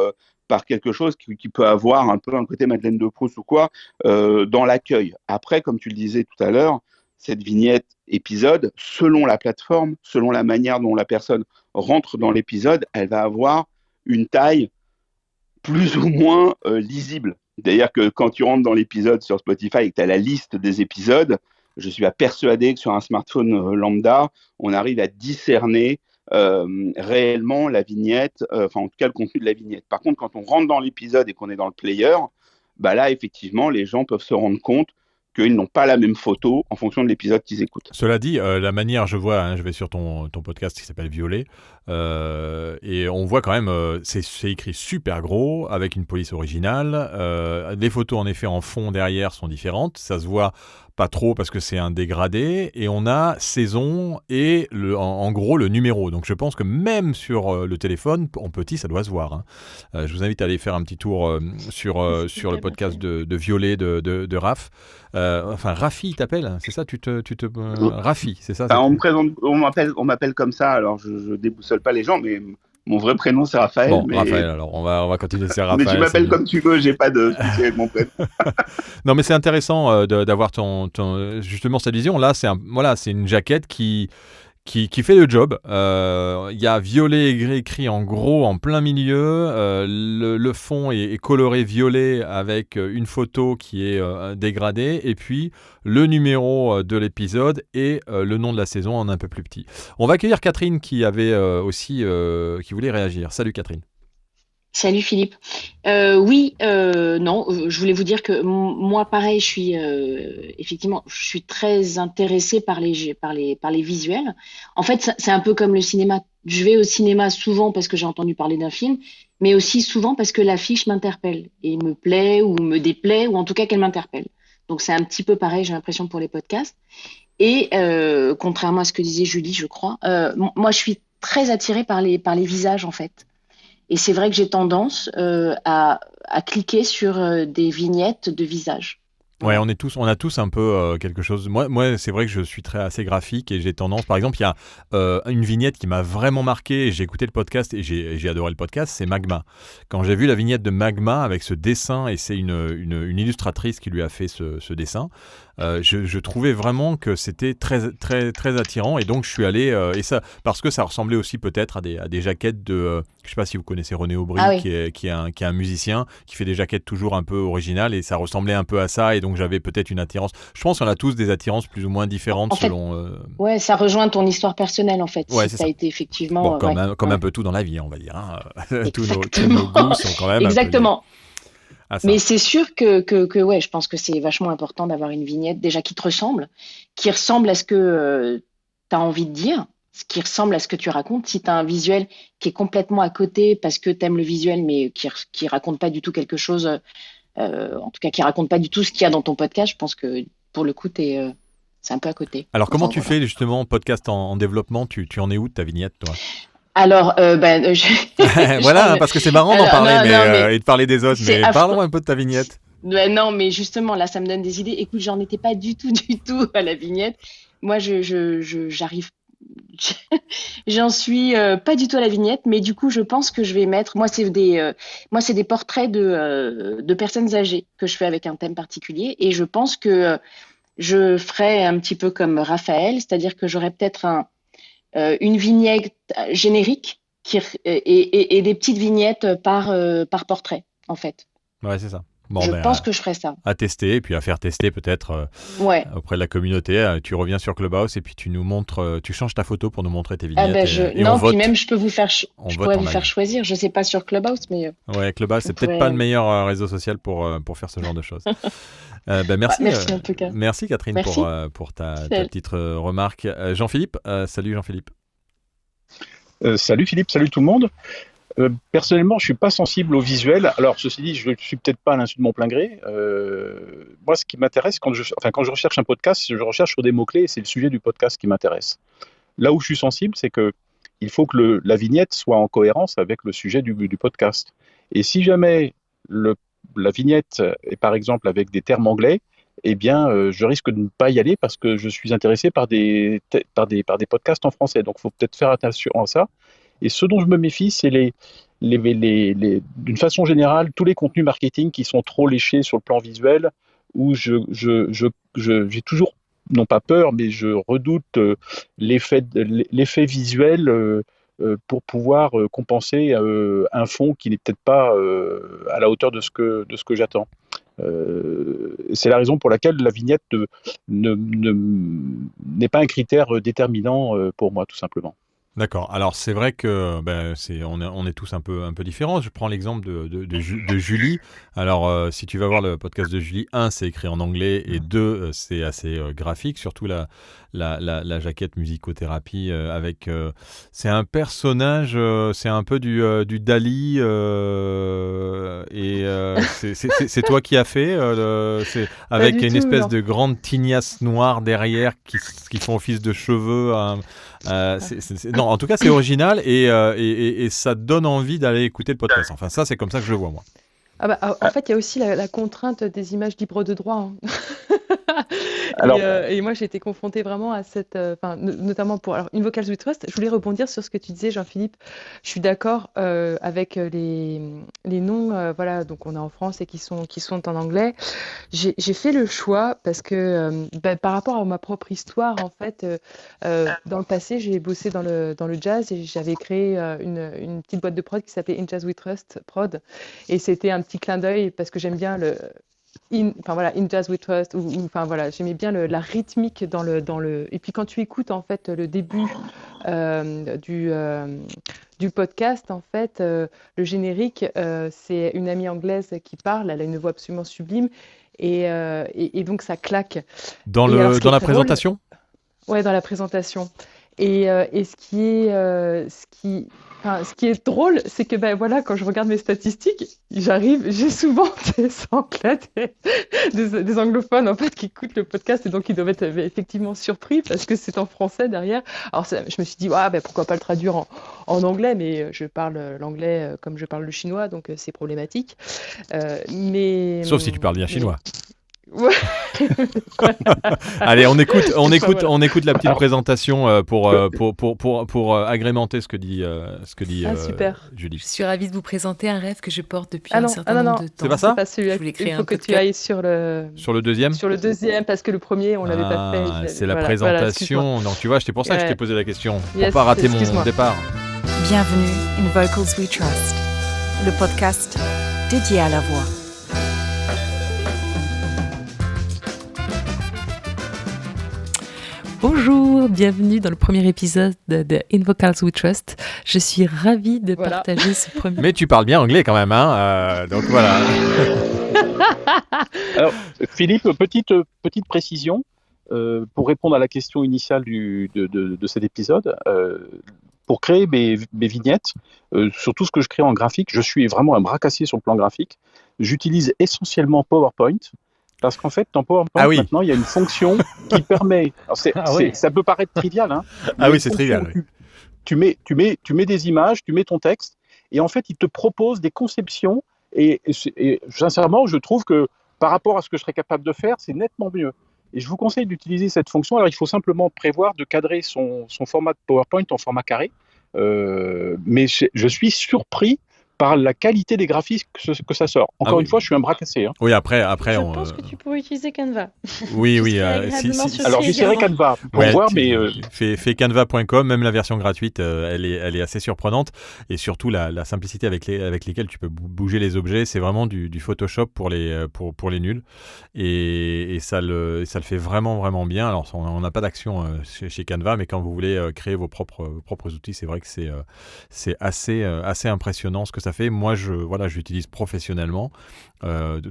quelque chose qui peut avoir un peu un côté Madeleine de Proust ou quoi dans l'accueil. Après, comme tu le disais tout à l'heure, cette vignette épisode, selon la plateforme, selon la manière dont la personne rentre dans l'épisode, elle va avoir une taille plus ou moins lisible. D'ailleurs que quand tu rentres dans l'épisode sur Spotify et que tu as la liste des épisodes, je suis persuadé que sur un smartphone lambda, on arrive à discerner réellement la vignette, enfin en tout cas le contenu de la vignette. Par contre, quand on rentre dans l'épisode et qu'on est dans le player, bah là, effectivement, les gens peuvent se rendre compte qu'ils n'ont pas la même photo en fonction de l'épisode qu'ils écoutent. Cela dit, la manière, je vois, je vais sur ton podcast qui s'appelle Violet, et on voit quand même, c'est écrit super gros, avec une police originale. Les photos, en effet, en fond derrière sont différentes. Ça se voit pas trop parce que c'est un dégradé. Et on a saison et en gros le numéro. Donc je pense que même sur le téléphone, en petit, ça doit se voir. Je vous invite à aller faire un petit tour sur le podcast de Violet de Raph. Enfin, Rafi, il t'appelle, c'est ça, Rafi, c'est ça. On m'appelle comme ça, alors je déboussole pas les gens, mais mon vrai prénom c'est Raphaël. Bon, Raphaël, alors on va continuer, c'est Raphaël. Mais tu m'appelles comme tu veux, j'ai pas de souci avec mon prénom. Non, mais c'est intéressant d'avoir justement cette vision. Là, c'est une jaquette qui fait le job. Il y a violet écrit en gros en plein milieu. Le fond est coloré violet avec une photo qui est dégradée. Et puis le numéro de l'épisode et le nom de la saison en un peu plus petit. On va accueillir Catherine qui avait aussi qui voulait réagir. Salut Catherine. Salut Philippe. Oui, non, je voulais vous dire que moi, pareil, effectivement, je suis très intéressée par les visuels. En fait, c'est un peu comme le cinéma. Je vais au cinéma souvent parce que j'ai entendu parler d'un film, mais aussi souvent parce que l'affiche m'interpelle et me plaît ou me déplaît, ou en tout cas qu'elle m'interpelle. Donc c'est un petit peu pareil, j'ai l'impression, pour les podcasts. Et contrairement à ce que disait Julie, je crois, moi, je suis très attirée par les visages, en fait. Et c'est vrai que j'ai tendance à cliquer sur des vignettes de visages. Ouais, on a tous un peu quelque chose. Moi, c'est vrai que je suis assez graphique et j'ai tendance. Par exemple, il y a une vignette qui m'a vraiment marqué. Et j'ai écouté le podcast et j'ai adoré le podcast. C'est Magma. Quand j'ai vu la vignette de Magma avec ce dessin, et c'est une illustratrice qui lui a fait ce dessin, je trouvais vraiment que c'était très très très attirant. Et donc je suis allé et ça parce que ça ressemblait aussi peut-être à des jaquettes de. Je sais pas si vous connaissez René Aubry, Ah oui. qui est un musicien qui fait des jaquettes toujours un peu originales et ça ressemblait un peu à ça. Et donc j'avais peut-être une attirance. Je pense qu'on a tous des attirances plus ou moins différentes En fait, selon. Ouais, ça rejoint ton histoire personnelle, en fait. Ouais, Si c'est ça ça. a été effectivement. Bon, comme ouais. un peu tout dans la vie, on va dire. Tous nos Exactement. goûts sont quand même un peu liés Exactement. à ça. Mais c'est sûr que ouais, je pense que c'est vachement important d'avoir une vignette déjà qui te ressemble, qui ressemble à ce que tu as envie de dire, ce qui ressemble à ce que tu racontes. Si tu as un visuel qui est complètement à côté parce que tu aimes le visuel, mais qui raconte pas du tout quelque chose, en tout cas qui raconte pas du tout ce qu'il y a dans ton podcast, je pense que pour le coup, c'est un peu à côté. Alors, comment Enfin, tu voilà. fais justement podcast en développement? Tu en es où de ta vignette, toi? Alors, Voilà, parce que c'est marrant d'en Alors, parler non, mais et de parler des autres, c'est mais affreux. parle-moi un peu de ta vignette. Non, mais justement, là, ça me donne des idées. Écoute, j'en étais pas du tout à la vignette. Moi, j'arrive, j'en suis pas du tout à la vignette, mais du coup, je pense que je vais mettre. Moi, c'est des portraits de personnes âgées que je fais avec un thème particulier, et je pense que je ferai un petit peu comme Raphaël, c'est-à-dire que j'aurai peut-être une vignette générique et des petites vignettes par portrait, en fait. Ouais, c'est ça. Bon, Je pense que je ferai ça. à tester et puis à faire tester peut-être Ouais. auprès de la communauté. Tu reviens sur Clubhouse et puis tu nous montres, tu changes ta photo pour nous montrer tes Ah vignettes ben et on non, vote. puis même je peux vous faire On je vote pourrais en vous faire live. choisir. Je sais pas sur Clubhouse, mais Ouais, Clubhouse, c'est on peut-être pourrait- pas le meilleur réseau social pour faire ce genre de choses. Merci, merci en tout cas. merci Catherine Merci. pour ta Salut. petite remarque. Jean-Philippe, salut Jean-Philippe. Salut Philippe, salut tout le monde. Personnellement, je suis pas sensible au visuel. Alors, ceci dit, je suis peut-être pas à l'insu de mon plein gré. Moi, ce qui m'intéresse quand je recherche un podcast, je recherche sur des mots-clés et c'est le sujet du podcast qui m'intéresse. Là où je suis sensible, c'est que il faut que la vignette soit en cohérence avec le sujet du podcast. Et si jamais la vignette est par exemple avec des termes anglais, eh bien, je risque de ne pas y aller parce que je suis intéressé par des podcasts en français. Donc, il faut peut-être faire attention à ça. Et ce dont je me méfie, c'est d'une façon générale, tous les contenus marketing qui sont trop léchés sur le plan visuel, où j'ai toujours, non pas peur, mais je redoute l'effet visuel pour pouvoir compenser un fond qui n'est peut-être pas à la hauteur de ce que j'attends. C'est la raison pour laquelle la vignette n'est pas un critère déterminant pour moi, tout simplement. D'accord. Alors c'est vrai que on est tous un peu différents. Je prends l'exemple de Julie. Alors si tu vas voir le podcast de Julie, 1 c'est écrit en anglais et 2 c'est assez graphique. Surtout la jaquette musicothérapie avec c'est un personnage, c'est un peu du Dali c'est toi qui as fait c'est avec une espèce de grande tignasse noire derrière qui font office de cheveux. Non, en tout cas, c'est original et ça donne envie d'aller écouter le podcast. Enfin, ça, c'est comme ça que je le vois, moi. En fait, il y a aussi la contrainte des images libres de droit. Alors- Et moi, j'ai été confrontée vraiment à cette, notamment pour Invocals We Trust. Je voulais rebondir sur ce que tu disais, Jean-Philippe. Je suis d'accord avec les noms, voilà, donc on est en France et qui sont en anglais. J'ai fait le choix parce que par rapport à ma propre histoire, en fait, dans le passé, j'ai bossé dans le jazz et j'avais créé une petite boîte de prod qui s'appelait In Jazz We Trust Prod. Et c'était un petit clin d'œil parce que j'aime bien In Jazz We Trust, j'aimais bien la rythmique dans le. Et puis quand tu écoutes en fait le début du podcast, en fait, le générique, c'est une amie anglaise qui parle, elle a une voix absolument sublime, et donc ça claque. Dans la présentation ? Ouais, dans la présentation. Et ce qui est drôle, c'est que quand je regarde mes statistiques, j'ai souvent des anglophones en fait qui écoutent le podcast et donc ils doivent être effectivement surpris parce que c'est en français derrière. Alors je me suis dit pourquoi pas le traduire en anglais, mais je parle l'anglais comme je parle le chinois, donc c'est problématique. Sauf si tu parles bien chinois. Ouais. Allez, on écoute la petite présentation pour agrémenter ce que dit super. Julie. Je suis ravie de vous présenter un rêve que je porte depuis un certain nombre de temps. C'est pas ça ? C'est pas celui-là. Il faut que tu ailles sur le deuxième. Sur le deuxième, parce que le premier, on l'avait pas fait. C'est la présentation. Donc tu vois, c'est pour ça que je t'ai posé la question, pour pas rater mon départ. Bienvenue in Vocals We Trust, le podcast dédié à la voix. Bonjour, bienvenue dans le premier épisode de In Vocals We Trust. Je suis ravie de partager ce premier... Mais tu parles bien anglais quand même, hein, donc voilà. Alors, Philippe, petite précision, pour répondre à la question initiale de cet épisode. Pour créer mes vignettes, sur tout ce que je crée en graphique, je suis vraiment un bras cassé sur le plan graphique. J'utilise essentiellement PowerPoint. Parce qu'en fait, dans PowerPoint, maintenant, il y a une fonction qui permet... Alors ça peut paraître trivial, hein. C'est trivial. Oui. Tu mets des images, tu mets ton texte, et en fait, il te propose des conceptions, et sincèrement, je trouve que par rapport à ce que je serais capable de faire, c'est nettement mieux. Et je vous conseille d'utiliser cette fonction. Alors, il faut simplement prévoir de cadrer son format de PowerPoint en format carré, mais je suis surpris par la qualité des graphismes que ça sort. Encore une fois, je suis un bras cassé. Hein. Oui, après je pense que tu pourrais utiliser Canva. Oui. Alors, j'essaierai Canva pour voir, mais... Fais canva.com, même la version gratuite, elle est assez surprenante. Et surtout, la simplicité avec lesquelles tu peux bouger les objets, c'est vraiment du Photoshop pour les nuls. Et ça le fait vraiment, vraiment bien. Alors, on n'a pas d'action chez Canva, mais quand vous voulez créer vos propres outils, c'est vrai que c'est assez impressionnant ce que ça fait. Moi, j'utilise professionnellement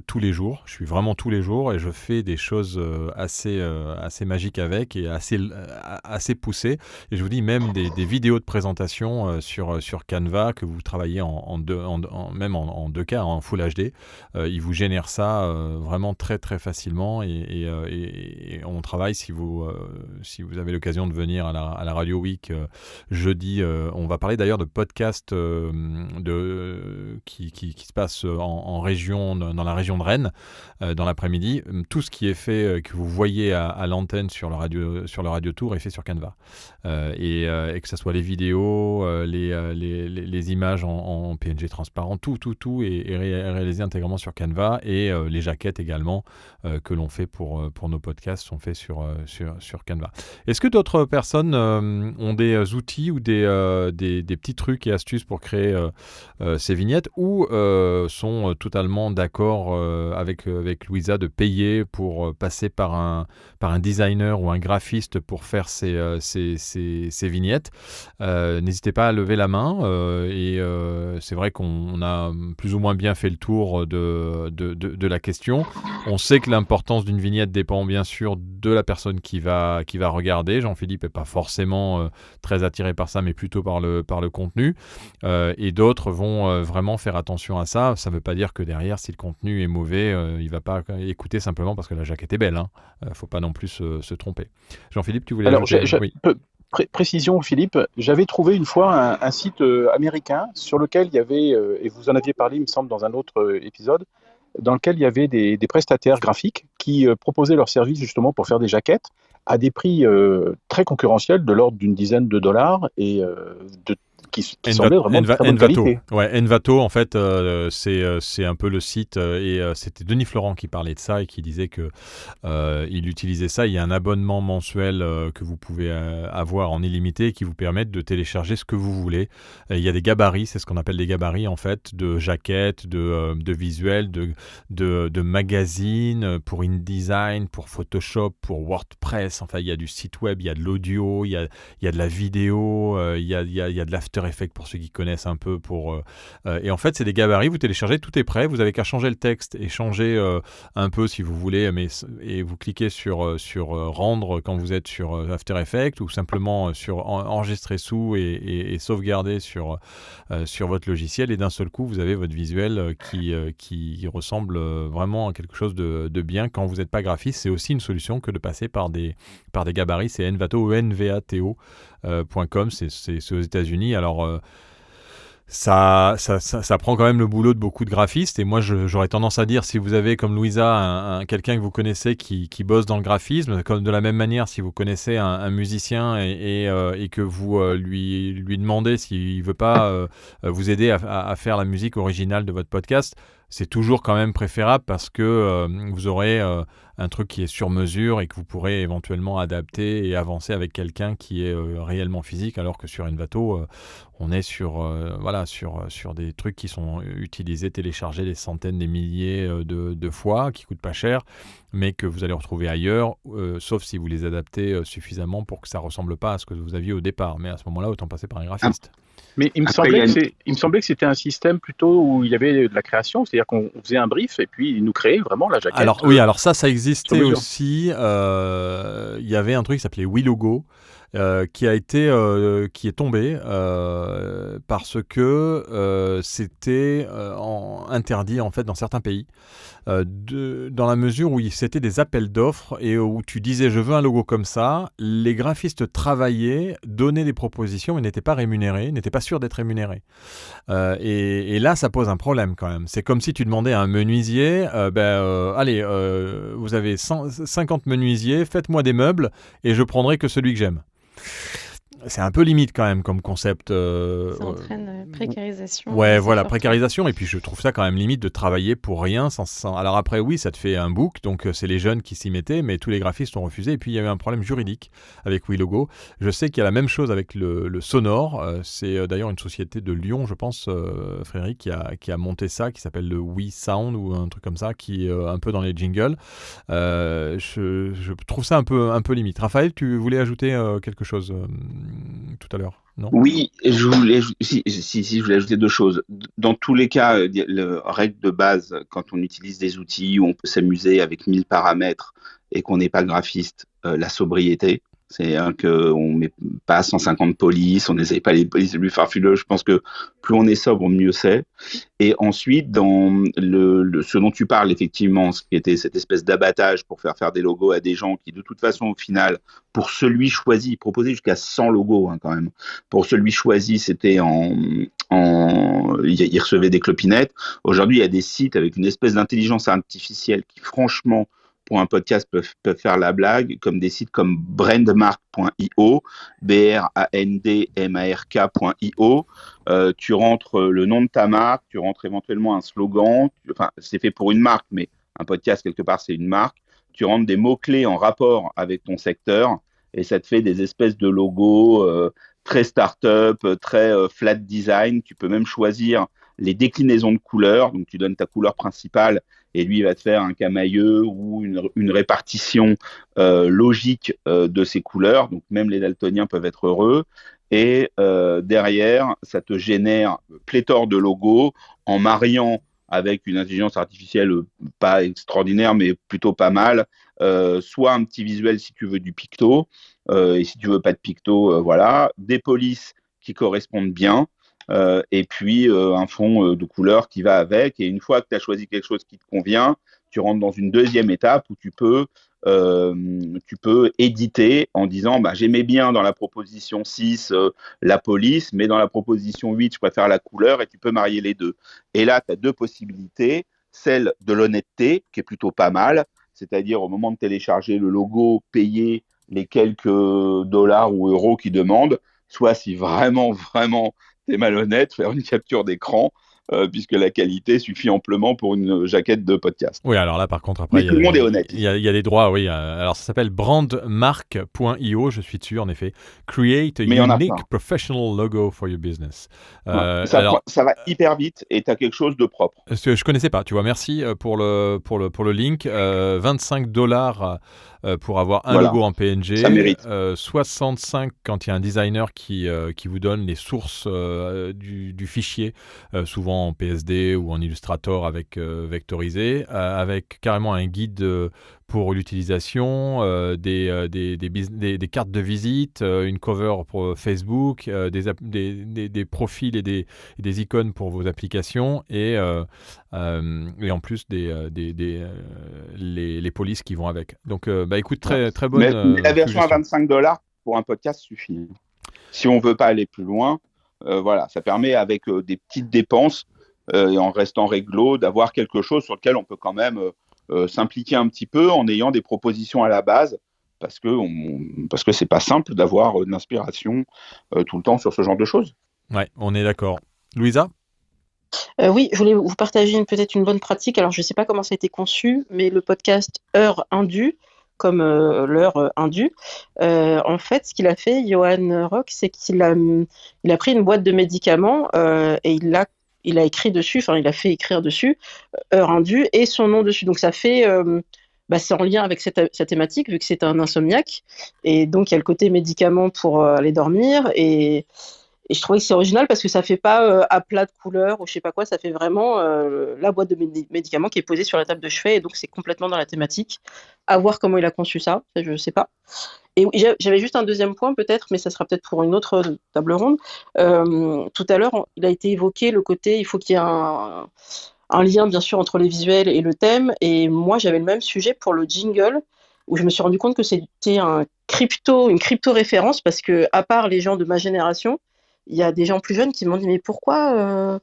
tous les jours. Je suis vraiment tous les jours et je fais des choses assez magiques avec et assez poussées. Et je vous dis, même des vidéos de présentation sur Canva que vous travaillez même en 2K, en Full HD, il vous génère ça vraiment très très facilement et on travaille. Si vous avez l'occasion de venir à la Radio Week jeudi, on va parler d'ailleurs de podcast qui se passe en région, dans la région de Rennes, dans l'après-midi. Tout ce qui est fait, que vous voyez à l'antenne sur le Radio Tour est fait sur Canva. Et que ce soit les vidéos, les images en PNG transparent, tout est réalisé intégralement sur Canva. Et les jaquettes également que l'on fait pour nos podcasts sont faits sur Canva. Est-ce que d'autres personnes ont des outils ou des petits trucs et astuces pour créer ces vignettes ou sont totalement d'accord d'accord avec Louisa de payer pour passer par un designer ou un graphiste pour faire ces vignettes. N'hésitez pas à lever la main et c'est vrai qu'on a plus ou moins bien fait le tour de la question. On sait que l'importance d'une vignette dépend bien sûr de la personne qui va regarder. Jean-Philippe n'est pas forcément très attiré par ça, mais plutôt par le contenu. Et d'autres vont vraiment faire attention à ça. Ça ne veut pas dire que derrière, si le contenu est mauvais, il ne va pas écouter simplement parce que la jaquette est belle. Il ne faut pas non plus se tromper. Jean-Philippe, tu voulais ajouter? Oui. Précision, Philippe, j'avais trouvé une fois un site américain sur lequel il y avait, et vous en aviez parlé, il me semble, dans un autre épisode, dans lequel il y avait des prestataires graphiques qui proposaient leurs services justement pour faire des jaquettes à des prix très concurrentiels, de l'ordre d'une dizaine de dollars, et qui semblaient vraiment de très bonne qualité. Ouais, Envato, en fait, c'est un peu le site, et c'était Denis Florent qui parlait de ça et qui disait que il utilisait ça. Il y a un abonnement mensuel que vous pouvez avoir en illimité qui vous permet de télécharger ce que vous voulez. Il y a des gabarits, c'est ce qu'on appelle des gabarits en fait, de jaquettes, de visuels, de magazines, pour InDesign, pour Photoshop, pour WordPress. Enfin, il y a du site web, il y a de l'audio, il y a de la vidéo, il y a de l'After Effects pour ceux qui connaissent un peu. Et en fait, c'est des gabarits, vous téléchargez, tout est prêt, vous avez qu'à changer le texte et changer un peu si vous voulez, et vous cliquez sur rendre quand vous êtes sur After Effects, ou simplement sur enregistrer sous et sauvegarder sur votre logiciel, et d'un seul coup, vous avez votre visuel qui ressemble vraiment à quelque chose de bien. Quand vous n'êtes pas graphiste, c'est aussi une solution que de passer par des gabarits. C'est Envato, envato.com, c'est aux États-Unis. Alors, ça prend quand même le boulot de beaucoup de graphistes, et moi j'aurais tendance à dire, si vous avez comme Louisa quelqu'un que vous connaissez qui bosse dans le graphisme, comme de la même manière, si vous connaissez un musicien et que vous lui demandez s'il veut pas vous aider à faire la musique originale de votre podcast, c'est toujours quand même préférable, parce que vous aurez un truc qui est sur mesure et que vous pourrez éventuellement adapter et avancer avec quelqu'un qui est réellement physique, alors que sur Envato, on est sur des trucs qui sont utilisés, téléchargés des centaines, des milliers de fois, qui coûtent pas cher, mais que vous allez retrouver ailleurs, sauf si vous les adaptez suffisamment pour que ça ressemble pas à ce que vous aviez au départ. Mais à ce moment-là, autant passer par un graphiste. Mais il me semblait que c'était un système plutôt où il y avait de la création, c'est-à-dire qu'on faisait un brief et puis il nous créait vraiment la jaquette. Alors ça existait aussi. Il y avait un truc qui s'appelait WeLogo, qui est tombé parce que c'était interdit en fait dans certains pays, dans la mesure où c'était des appels d'offres et où tu disais je veux un logo comme ça, les graphistes travaillaient, donnaient des propositions mais n'étaient pas rémunérés, n'étaient pas sûrs d'être rémunérés. Et là ça pose un problème quand même. C'est comme si tu demandais à un menuisier, allez, vous avez 50 menuisiers, faites-moi des meubles et je prendrai que celui que j'aime. C'est un peu limite quand même comme concept. Ça entraîne précarisation. Ouais, voilà, précarisation. Et puis je trouve ça quand même limite de travailler pour rien. Alors après, oui, ça te fait un book, donc c'est les jeunes qui s'y mettaient, mais tous les graphistes ont refusé. Et puis il y a eu un problème juridique avec WeLogo. Je sais qu'il y a la même chose avec le sonore. C'est d'ailleurs une société de Lyon, je pense, Frédéric, qui a monté ça, qui s'appelle le WeSound ou un truc comme ça, qui est un peu dans les jingles. Je trouve ça un peu limite. Raphaël, tu voulais ajouter quelque chose tout à l'heure, non ? Oui, je voulais ajouter deux choses. Dans tous les cas, la règle de base, quand on utilise des outils où on peut s'amuser avec 1000 paramètres et qu'on n'est pas graphiste, la sobriété. C'est qu'on ne met pas 150 polices, on n'essaye pas les polices les plus farfelues. Je pense que plus on est sobre, mieux c'est. Et ensuite, dans ce dont tu parles, effectivement, ce qui était cette espèce d'abattage pour faire des logos à des gens qui, de toute façon, au final, pour celui choisi, ils proposaient jusqu'à 100 logos quand même. Pour celui choisi, c'était ils recevaient des clopinettes. Aujourd'hui, il y a des sites avec une espèce d'intelligence artificielle qui, franchement, pour un podcast, peuvent faire la blague, comme des sites comme brandmark.io, brandmark.io. Tu rentres le nom de ta marque, tu rentres éventuellement un slogan. C'est fait pour une marque, mais un podcast, quelque part, c'est une marque. Tu rentres des mots-clés en rapport avec ton secteur et ça te fait des espèces de logos très start-up, très flat design. Tu peux même choisir les déclinaisons de couleurs. Donc, tu donnes ta couleur principale et lui, il va te faire un camailleux ou une répartition logique de ces couleurs. Donc, même les daltoniens peuvent être heureux. Et derrière, ça te génère pléthore de logos en mariant avec une intelligence artificielle pas extraordinaire, mais plutôt pas mal. Soit un petit visuel si tu veux du picto, et si tu veux pas de picto, voilà. Des polices qui correspondent bien, et puis un fond de couleur qui va avec. Et une fois que tu as choisi quelque chose qui te convient, tu rentres dans une deuxième étape où tu peux éditer en disant j'aimais bien dans la proposition 6 la police, mais dans la proposition 8 je préfère la couleur, et tu peux marier les deux. Et là tu as deux possibilités, celle de l'honnêteté qui est plutôt pas mal, c'est-à-dire au moment de télécharger le logo, payer les quelques dollars ou euros qu'ils demandent, soit si vraiment t'es malhonnête, faire une capture d'écran, puisque la qualité suffit amplement pour une jaquette de podcast. Oui, alors là, par contre, après, mais tout le monde est honnête. Il y a des droits, oui. Alors, ça s'appelle brandmark.io, je suis dessus, en effet. Create a unique professional logo for your business. Ça va hyper vite et tu as quelque chose de propre. Je ne connaissais pas, tu vois. Merci pour le link. $25 pour avoir un logo en PNG. Ça mérite. 65 quand il y a un designer qui vous donne les sources du fichier, souvent en PSD ou en Illustrator avec vectorisé, avec carrément un guide pour l'utilisation, des cartes de visite, une cover pour Facebook, des profils et des icônes pour vos applications, et en plus les polices qui vont avec. Donc, écoute, très bonne. Mais la version à $25 pour un podcast suffit. Si on veut pas aller plus loin, voilà, ça permet avec des petites dépenses et en restant réglo d'avoir quelque chose sur lequel on peut quand même s'impliquer un petit peu en ayant des propositions à la base, parce que c'est pas simple d'avoir de l'inspiration tout le temps sur ce genre de choses. Ouais, on est d'accord. Louisa ? Oui, je voulais vous partager peut-être une bonne pratique. Alors, je ne sais pas comment ça a été conçu, mais le podcast Heure Indue, comme l'heure indue, en fait, ce qu'il a fait, Johan Rock, c'est qu'il a pris une boîte de médicaments et il a écrit dessus, enfin, il a fait écrire dessus Heure Indue et son nom dessus. Donc, ça fait... c'est en lien avec cette thématique, vu que c'est un insomniaque. Et donc, il y a le côté médicament pour aller dormir. Et je trouvais que c'est original parce que ça fait pas à plat de couleur ou je sais pas quoi, ça fait vraiment la boîte de médicaments qui est posée sur la table de chevet, et donc c'est complètement dans la thématique. À voir comment il a conçu ça, je sais pas. Et j'avais juste un deuxième point peut-être, mais ça sera peut-être pour une autre table ronde. Tout à l'heure, il a été évoqué le côté, il faut qu'il y ait un lien bien sûr entre les visuels et le thème, et moi j'avais le même sujet pour le jingle, où je me suis rendu compte que c'était une crypto référence, parce que à part les gens de ma génération, il y a des gens plus jeunes qui m'ont dit mais pourquoi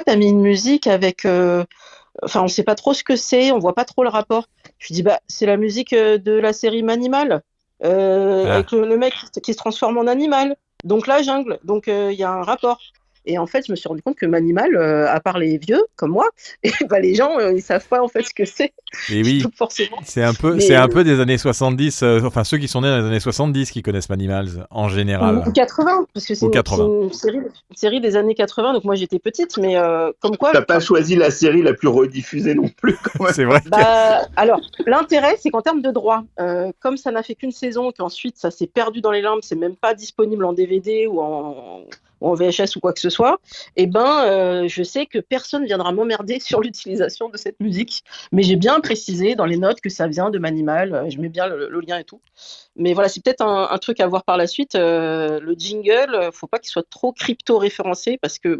t'as mis une musique avec enfin on sait pas trop ce que c'est, on voit pas trop le rapport. Je lui dis c'est la musique de la série Manimal, avec le mec qui se transforme en animal, donc la jungle, donc il y a un rapport. Et en fait, je me suis rendu compte que Manimal, à part les vieux, comme moi, les gens, ils savent pas en fait ce que c'est. Et oui, donc, forcément. C'est un peu des années 70, enfin ceux qui sont nés dans les années 70 qui connaissent Manimals en général. Ou 80, parce que c'est une série des années 80, donc moi j'étais petite, mais comme quoi... T'as pas choisi la série la plus rediffusée non plus, quand même. C'est vrai. Alors, l'intérêt, c'est qu'en termes de droits, comme ça n'a fait qu'une saison, qu'ensuite ça s'est perdu dans les limbes, c'est même pas disponible en DVD ou en VHS ou quoi que ce soit, je sais que personne viendra m'emmerder sur l'utilisation de cette musique, mais j'ai bien précisé dans les notes que ça vient de Manimal, je mets bien le lien et tout. Mais voilà, c'est peut-être un truc à voir par la suite. Le jingle, faut pas qu'il soit trop crypto-référencé, parce que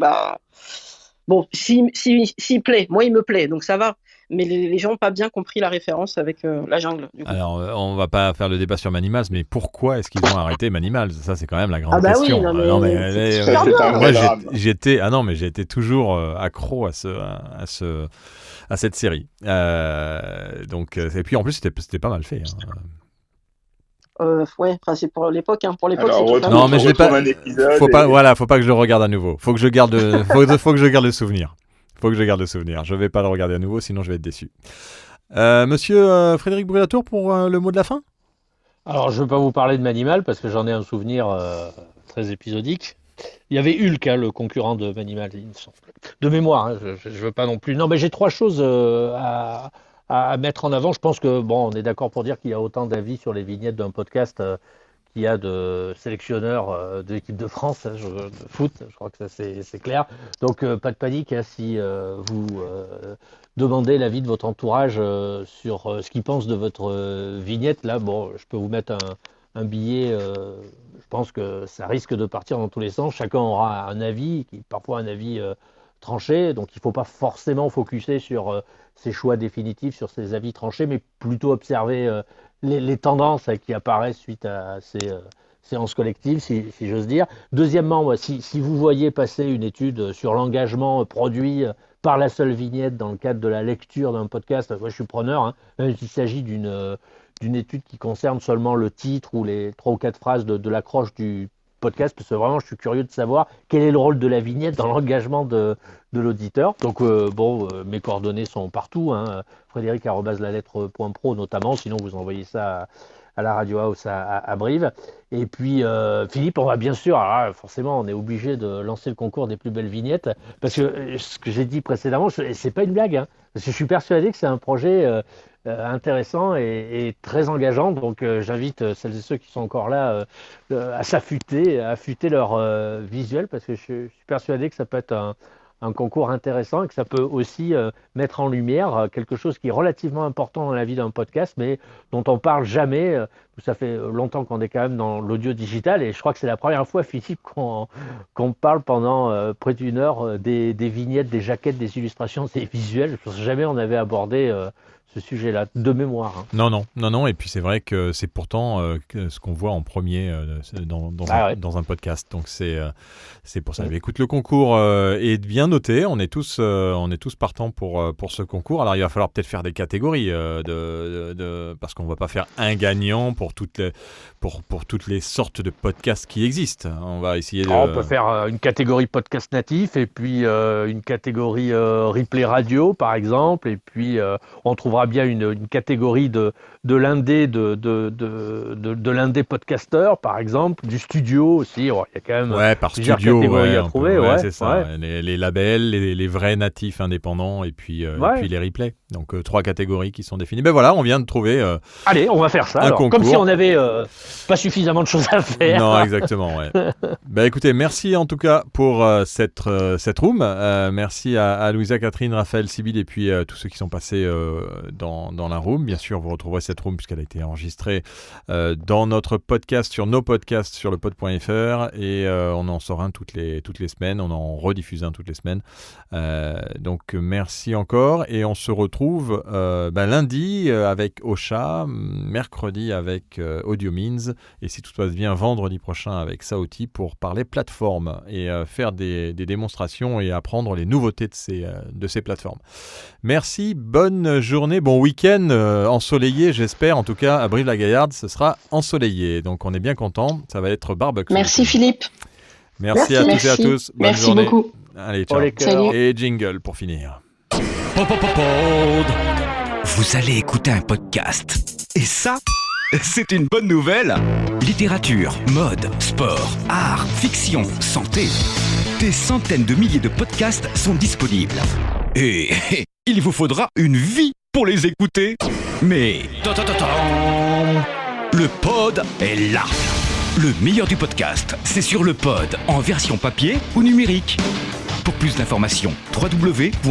s'il plaît, moi il me plaît, donc ça va. Mais les gens n'ont pas bien compris la référence avec la jungle. Du coup. Alors, on va pas faire le débat sur Manimals, mais pourquoi est-ce qu'ils ont arrêté Manimals ? Ça, c'est quand même la grande question. Oui, moi, j'ai été toujours accro à cette série. Et puis en plus, c'était pas mal fait. C'est pour l'époque. Pour l'époque, c'est non, mais je vais pas. Faut pas que je le regarde à nouveau. Faut que je garde le souvenir. Faut que je garde le souvenir. Je vais pas le regarder à nouveau, sinon je vais être déçu. Monsieur Frédéric Brulatour, pour le mot de la fin ? Alors, je ne veux pas vous parler de Manimal parce que j'en ai un souvenir très épisodique. Il y avait Hulk, le concurrent de Manimal, il me semble. De mémoire, je veux pas non plus. Non, mais j'ai 3 choses à mettre en avant. Je pense que, on est d'accord pour dire qu'il y a autant d'avis sur les vignettes d'un podcast qu'il y a de sélectionneurs de l'équipe de France de foot. Je crois que ça, c'est clair. Donc, pas de panique si vous demandez l'avis de votre entourage sur ce qu'ils pensent de votre vignette. Là, je peux vous mettre un billet. Je pense que ça risque de partir dans tous les sens. Chacun aura un avis, parfois un avis tranché. Donc, il ne faut pas forcément focuser sur ses choix définitifs, sur ses avis tranchés, mais plutôt observer les tendances qui apparaissent suite à ces séances collectives, si j'ose dire. Deuxièmement, si vous voyez passer une étude sur l'engagement produit par la seule vignette dans le cadre de la lecture d'un podcast, moi je suis preneur, même s'il s'agit d'une étude qui concerne seulement le titre ou les 3 ou 4 phrases de l'accroche du podcast, parce que vraiment je suis curieux de savoir quel est le rôle de la vignette dans l'engagement de l'auditeur. Donc mes coordonnées sont partout, frédéric@lalettre.pro notamment, sinon vous envoyez ça à la Radio House à Brive. Et puis Philippe, on va bien sûr, forcément on est obligé de lancer le concours des plus belles vignettes, parce que ce que j'ai dit précédemment, c'est pas une blague, parce que je suis persuadé que c'est un projet intéressant et très engageant. Donc j'invite celles et ceux qui sont encore là à s'affûter, à affûter leur visuel, parce que je suis persuadé que ça peut être un concours intéressant et que ça peut aussi mettre en lumière quelque chose qui est relativement important dans la vie d'un podcast, mais dont on parle jamais. Ça fait longtemps qu'on est quand même dans l'audio digital, et je crois que c'est la première fois, Philippe, qu'on parle pendant près d'1 heure des vignettes, des jaquettes, des illustrations, des visuels. Je pense que jamais on avait abordé ce sujet-là, de mémoire. Non, et puis c'est vrai que c'est pourtant ce qu'on voit en premier dans un podcast, donc c'est pour ça. Mais écoute, le concours est bien noté, on est tous partants pour ce concours. Alors il va falloir peut-être faire des catégories, parce qu'on ne va pas faire un gagnant pour toutes les sortes de podcasts qui existent. On va essayer on peut faire une catégorie podcast natif, et puis une catégorie replay radio par exemple, et puis on trouvera bien une catégorie de l'indé de l'indé podcasteur par exemple, du studio aussi. Il y a quand même par plusieurs studio, catégories à trouver. C'est ça. Les labels, les vrais natifs indépendants, et puis les replays. Donc 3 catégories qui sont définies. Ben voilà, on vient de trouver. Allez, on va faire ça. Alors, comme si on n'avait pas suffisamment de choses à faire. Non, exactement. Ouais. Écoutez, merci en tout cas pour cette room. Merci à Louisa, Catherine, Raphaël, Sybille, et puis tous ceux qui sont passés dans la room. Bien sûr, vous retrouverez cette room puisqu'elle a été enregistrée dans notre podcast, sur nos podcasts sur lepod.fr, et on en sort un toutes les semaines, on en rediffuse un toutes les semaines. Donc merci encore, et on se retrouve lundi avec Ocha, mercredi avec AudioMeans, et si tout se passe bien, vendredi prochain avec Saoti pour parler plateforme et faire des démonstrations et apprendre les nouveautés de ces plateformes. Merci, bonne journée, bon week-end ensoleillé, j'espère. En tout cas, à Brive-la-Gaillarde, ce sera ensoleillé. Donc, on est bien content. Ça va être barbecue. Merci, Philippe. Merci à toutes et à tous. Bonne journée. Merci beaucoup. Allez, ciao. Salut. Et jingle pour finir. Vous allez écouter un podcast. Et ça, c'est une bonne nouvelle. Littérature, mode, sport, art, fiction, santé. Des centaines de milliers de podcasts sont disponibles. Et il vous faudra une vie pour les écouter. Mais le pod est là. Le meilleur du podcast, c'est sur le pod, en version papier ou numérique. Pour plus d'informations, www.lepod.fr.